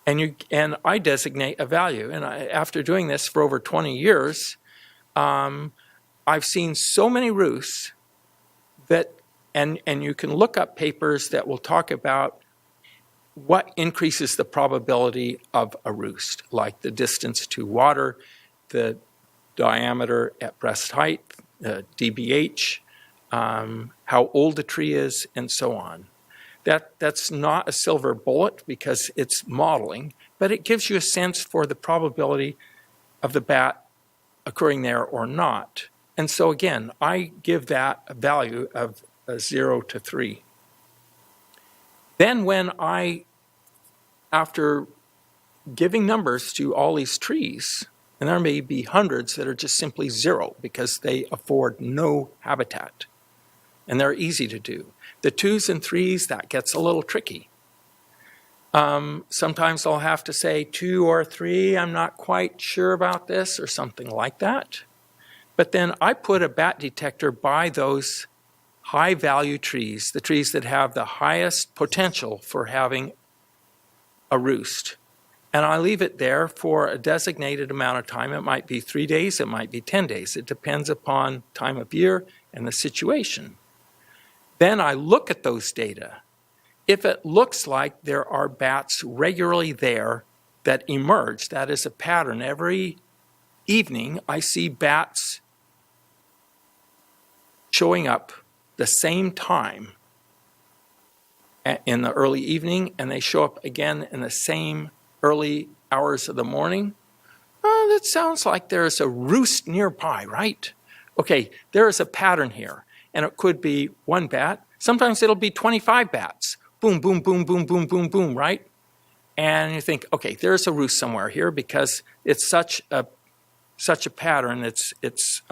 and I designate a value. And after doing this for over 20 years, I've seen so many roosts that, and you can look up papers that will talk about what increases the probability of a roost, like the distance to water, the diameter at breast height, DBH, how old the tree is, and so on. That's not a silver bullet because it's modeling, but it gives you a sense for the probability of the bat occurring there or not. And so again, I give that a value of 0 to 3. Then when after giving numbers to all these trees, and there may be hundreds that are just simply 0 because they afford no habitat, and they're easy to do. The 2s and 3s, that gets a little tricky. Sometimes I'll have to say 2 or 3, I'm not quite sure about this, or something like that. But then I put a bat detector by those high-value trees, the trees that have the highest potential for having a roost. And I leave it there for a designated amount of time. It might be 3 days, it might be 10 days. It depends upon time of year and the situation. Then I look at those data. If it looks like there are bats regularly there that emerge, that is a pattern. Every evening I see bats showing up the same time in the early evening, and they show up again in the same early hours of the morning. Oh, that sounds like there's a roost nearby, right? Okay, there is a pattern here, and it could be one bat. Sometimes it'll be 25 bats. Boom, boom, boom, boom, boom, boom, boom, right? And you think, okay, there's a roost somewhere here because it's such a pattern. It's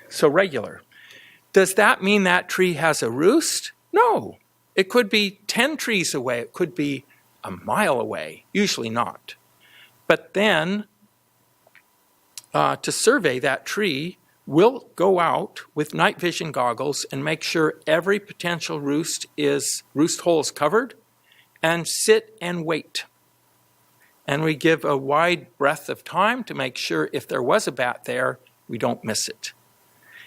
so regular. Does that mean that tree has a roost? No. It could be 10 trees away. It could be a mile away. Usually not. But then to survey that tree, we'll go out with night vision goggles and make sure every potential roost hole is covered, and sit and wait. And we give a wide breadth of time to make sure if there was a bat there, we don't miss it.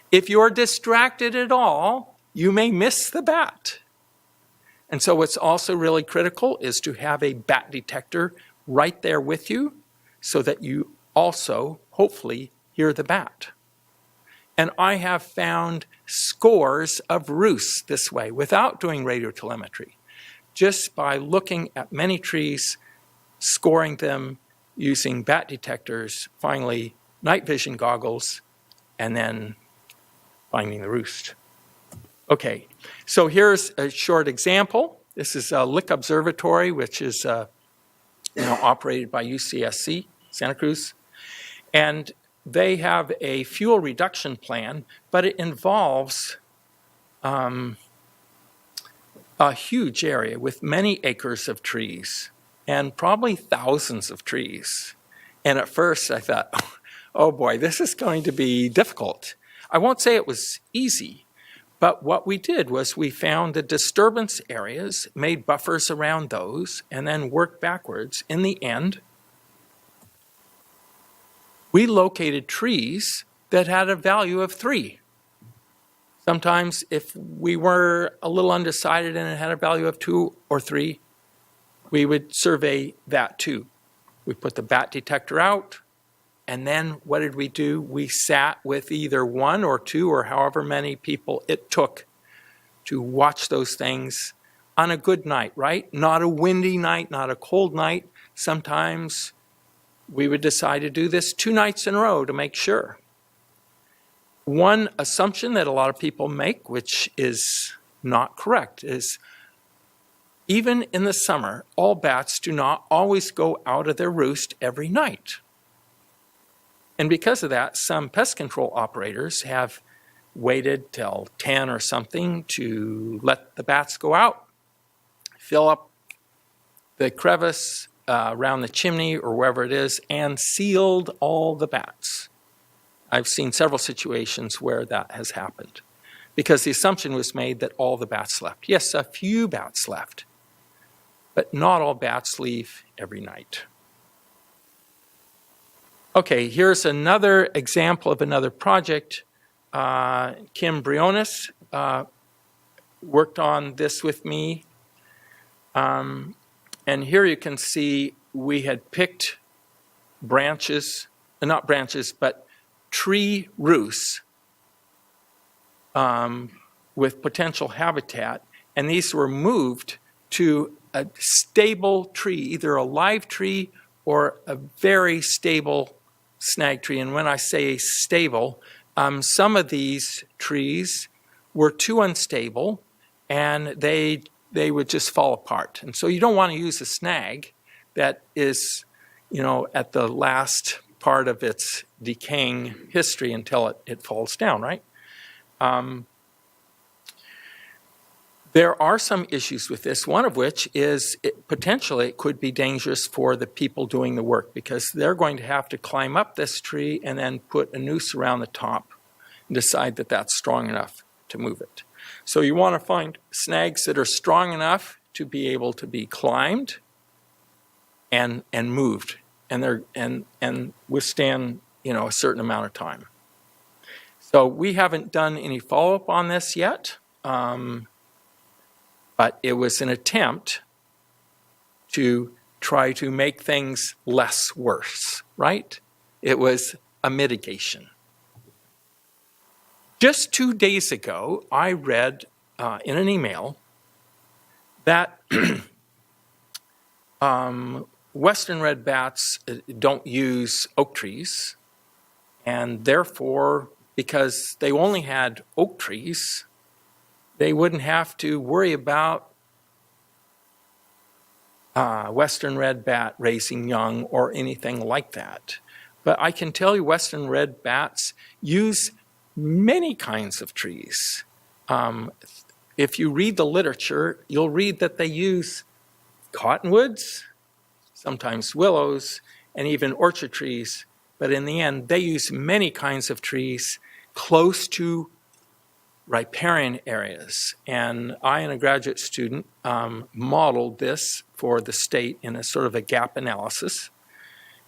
If you're distracted at all, you may miss the bat. And so what's also really critical is to have a bat detector right there with you so that you also, hopefully, hear the bat. And I have found scores of roosts this way without doing radio telemetry, just by looking at many trees, scoring them using bat detectors, finally night vision goggles, and then finding the roost. Okay, so here's a short example. This is a Lick Observatory, which is operated by UCSC, Santa Cruz. And they have a fuel reduction plan, but it involves a huge area with many acres of trees and probably thousands of trees. And at first I thought, oh boy, this is going to be difficult. I won't say it was easy, but what we did was we found the disturbance areas, made buffers around those, and then worked backwards. In the end, we located trees that had a value of 3. Sometimes if we were a little undecided and it had a value of 2 or 3, we would survey that too. We put the bat detector out, and then what did we do? We sat with either 1 or 2 or however many people it took to watch those things on a good night, right? Not a windy night, not a cold night. Sometimes we would decide to do this 2 nights in a row to make sure. One assumption that a lot of people make, which is not correct, is even in the summer, all bats do not always go out of their roost every night. And because of that, some pest control operators have waited till 10 or something to let the bats go out, fill up the crevice around the chimney or wherever it is and sealed all the bats. I've seen several situations where that has happened because the assumption was made that all the bats left. Yes, a few bats left, but not all bats leave every night. Okay, here's another example of another project. Kim Briones worked on this with me. And here you can see we had picked branches, not branches, but tree roosts with potential habitat. And these were moved to a stable tree, either a live tree or a very stable snag tree. And when I say stable, some of these trees were too unstable and they would just fall apart. And so you don't want to use a snag that is, at the last part of its decaying history until it falls down, right? There are some issues with this, one of which is potentially it could be dangerous for the people doing the work because they're going to have to climb up this tree and then put a noose around the top and decide that that's strong enough to move it. So you want to find snags that are strong enough to be able to be climbed and moved and withstand a certain amount of time. So we haven't done any follow-up on this yet. But it was an attempt to try to make things less worse, right? It was a mitigation. Just 2 days ago, I read in an email that Western red bats don't use oak trees, and therefore, because they only had oak trees, they wouldn't have to worry about Western red bat raising young or anything like that. But I can tell you Western red bats use many kinds of trees. If you read the literature, you'll read that they use cottonwoods, sometimes willows, and even orchard trees. But in the end, they use many kinds of trees close to riparian areas. And I and a graduate student modeled this for the state in a sort of a gap analysis.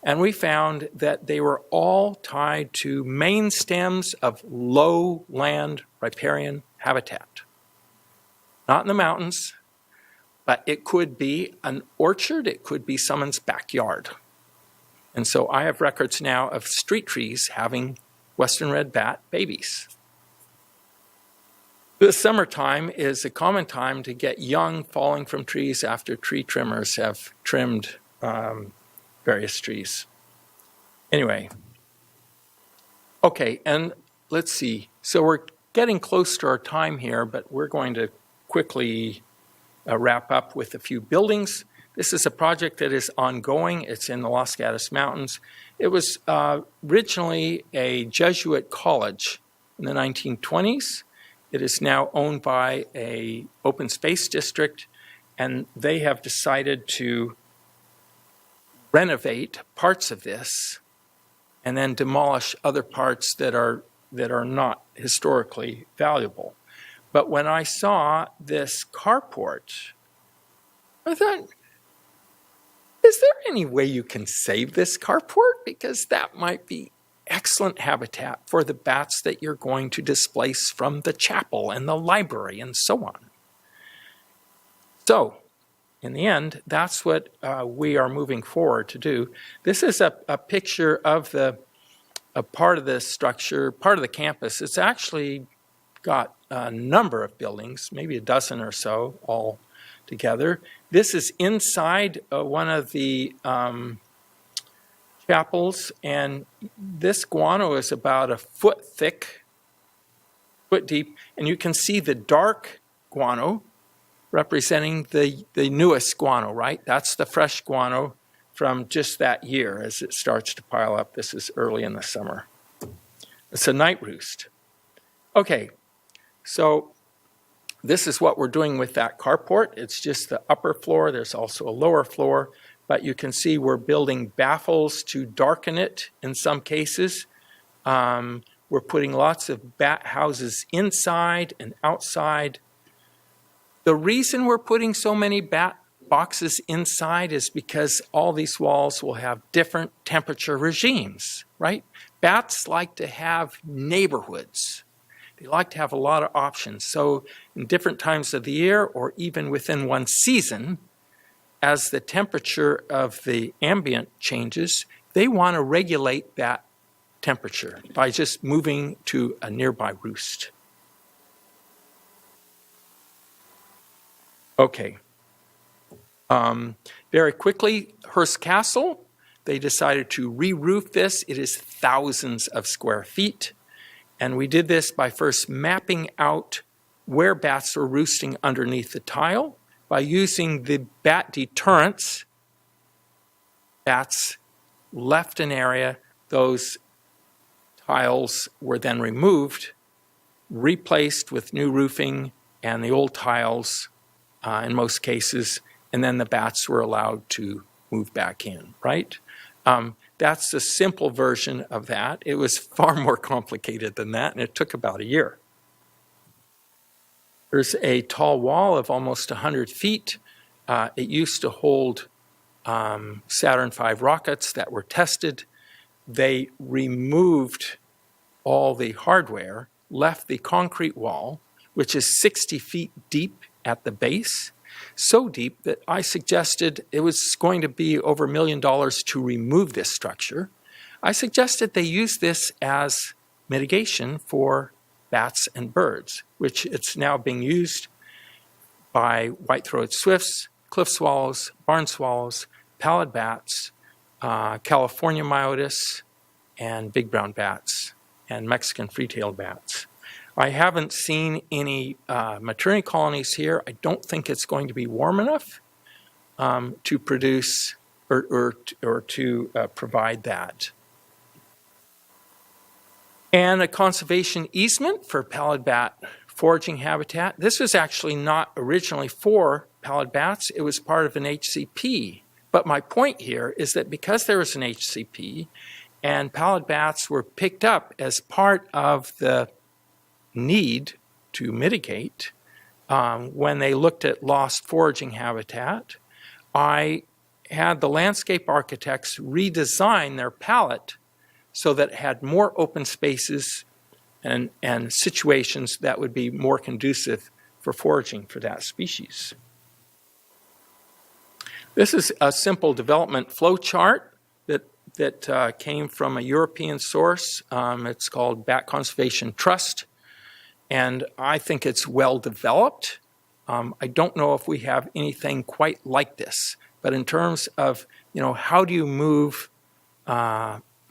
And we found that they were all tied to main stems of lowland riparian habitat. Not in the mountains, but it could be an orchard, it could be someone's backyard. And so I have records now of street trees having Western red bat babies. The summertime is a common time to get young falling from trees after tree trimmers have trimmed various trees. Anyway, okay, and let's see. So we're getting close to our time here, but we're going to quickly wrap up with a few buildings. This is a project that is ongoing. It's in the Los Gatos Mountains. It was originally a Jesuit college in the 1920s. It is now owned by an open space district, and they have decided to renovate parts of this and then demolish other parts that are not historically valuable. But when I saw this carport, I thought, is there any way you can save this carport? Because that might be excellent habitat for the bats that you're going to displace from the chapel and the library and so on. So, in the end, that's what we are moving forward to do. This is a picture of a part of the structure, part of the campus. It's actually got a number of buildings, maybe a dozen or so all together. This is inside one of the chapels, and this guano is about a foot thick, foot deep, and you can see the dark guano representing the newest guano, right? That's the fresh guano from just that year as it starts to pile up. This is early in the summer. It's a night roost. Okay, so This is what we're doing with that carport. It's just the upper floor. There's also a lower floor, but you can see we're building baffles to darken it in some cases. We're putting lots of bat houses inside and outside. The reason we're putting so many bat boxes inside is because all these walls will have different temperature regimes, right? Bats like to have neighborhoods. They like to have a lot of options. So in different times of the year or even within one season, as the temperature of the ambient changes, they want to regulate that temperature by just moving to a nearby roost. Okay. Very quickly, Hearst Castle, they decided to re-roof this. It is thousands of square feet. And we did this by first mapping out where bats were roosting underneath the tile. By using the bat deterrents, bats left an area. Those tiles were then removed, replaced with new roofing and the old tiles in most cases, and then the bats were allowed to move back in, right? That's the simple version of that. It was far more complicated than that, and it took about a year. There's a tall wall of almost 100 feet. It used to hold Saturn V rockets that were tested. They removed all the hardware, left the concrete wall, which is 60 feet deep at the base, so deep that I suggested it was going to be over $1 million to remove this structure. I suggested they use this as mitigation for bats and birds, which it's now being used by white-throated swifts, cliff swallows, barn swallows, pallid bats, California myotis, and big brown bats, and Mexican free-tailed bats. I haven't seen any maternity colonies here. I don't think it's going to be warm enough to produce or to provide that. And a conservation easement for pallid bat foraging habitat. This was actually not originally for pallid bats. It was part of an HCP. But my point here is that because there was an HCP and pallid bats were picked up as part of the need to mitigate, when they looked at lost foraging habitat, I had the landscape architects redesign their palette so that it had more open spaces and situations that would be more conducive for foraging for that species. This is a simple development flow chart that came from a European source. It's called Bat Conservation Trust. And I think it's well developed. I don't know if we have anything quite like this, but in terms of, how do you move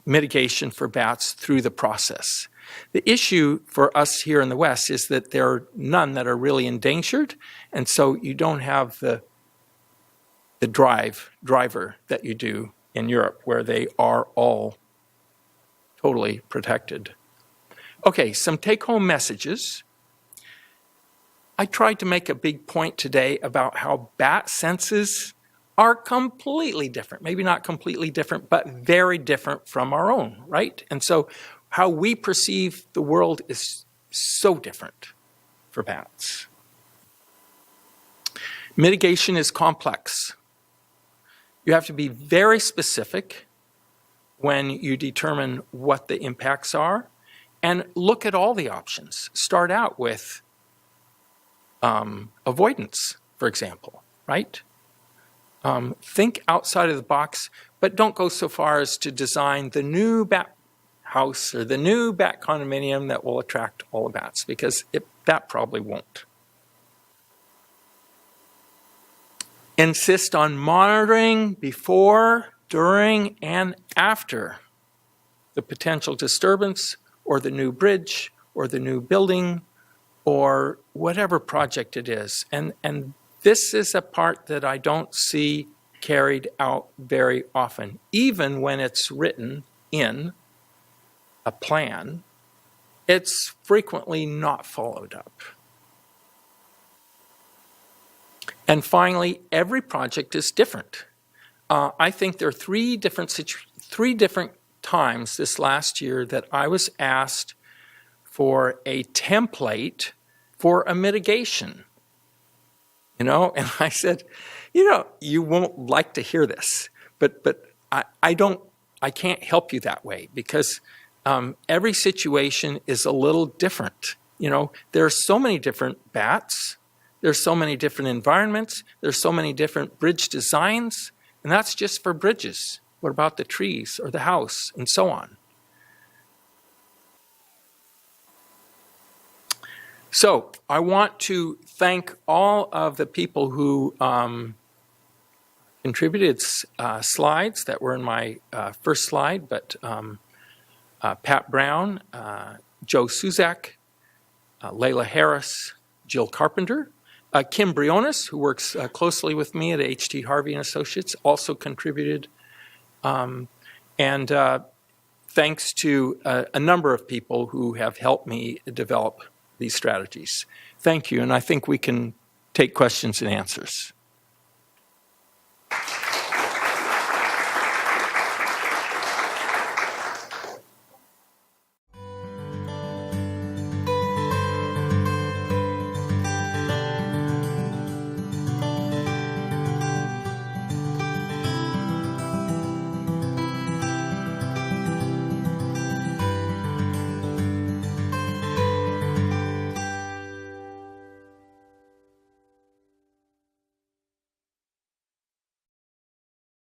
mitigation for bats through the process? The issue for us here in the West is that there are none that are really endangered, and so you don't have the driver that you do in Europe, where they are all totally protected. Okay, some take-home messages. I tried to make a big point today about how bat senses are completely different. Maybe not completely different, but very different from our own, right? And so how we perceive the world is so different for bats. Mitigation is complex. You have to be very specific when you determine what the impacts are, and look at all the options. Start out with avoidance, for example, right? Think outside of the box, but don't go so far as to design the new bat house or the new bat condominium that will attract all the bats, because that probably won't. Insist on monitoring before, during, and after the potential disturbance or the new bridge or the new building or whatever project it is. And this is a part that I don't see carried out very often. Even when it's written in a plan, it's frequently not followed up. And finally, every project is different. I think there are three different times this last year that I was asked for a template for a mitigation. And I said, you won't like to hear this, but I can't help you that way because every situation is a little different. There are so many different bats, there's so many different environments, there's so many different bridge designs, and that's just for bridges. What about the trees or the house and so on? So I want to thank all of the people who contributed slides that were in my first slide, but Pat Brown, Joe Suzak, Layla Harris, Jill Carpenter, Kim Briones, who works closely with me at H.T. Harvey & Associates, also contributed. And thanks to a number of people who have helped me develop these strategies. Thank you, and I think we can take questions and answers.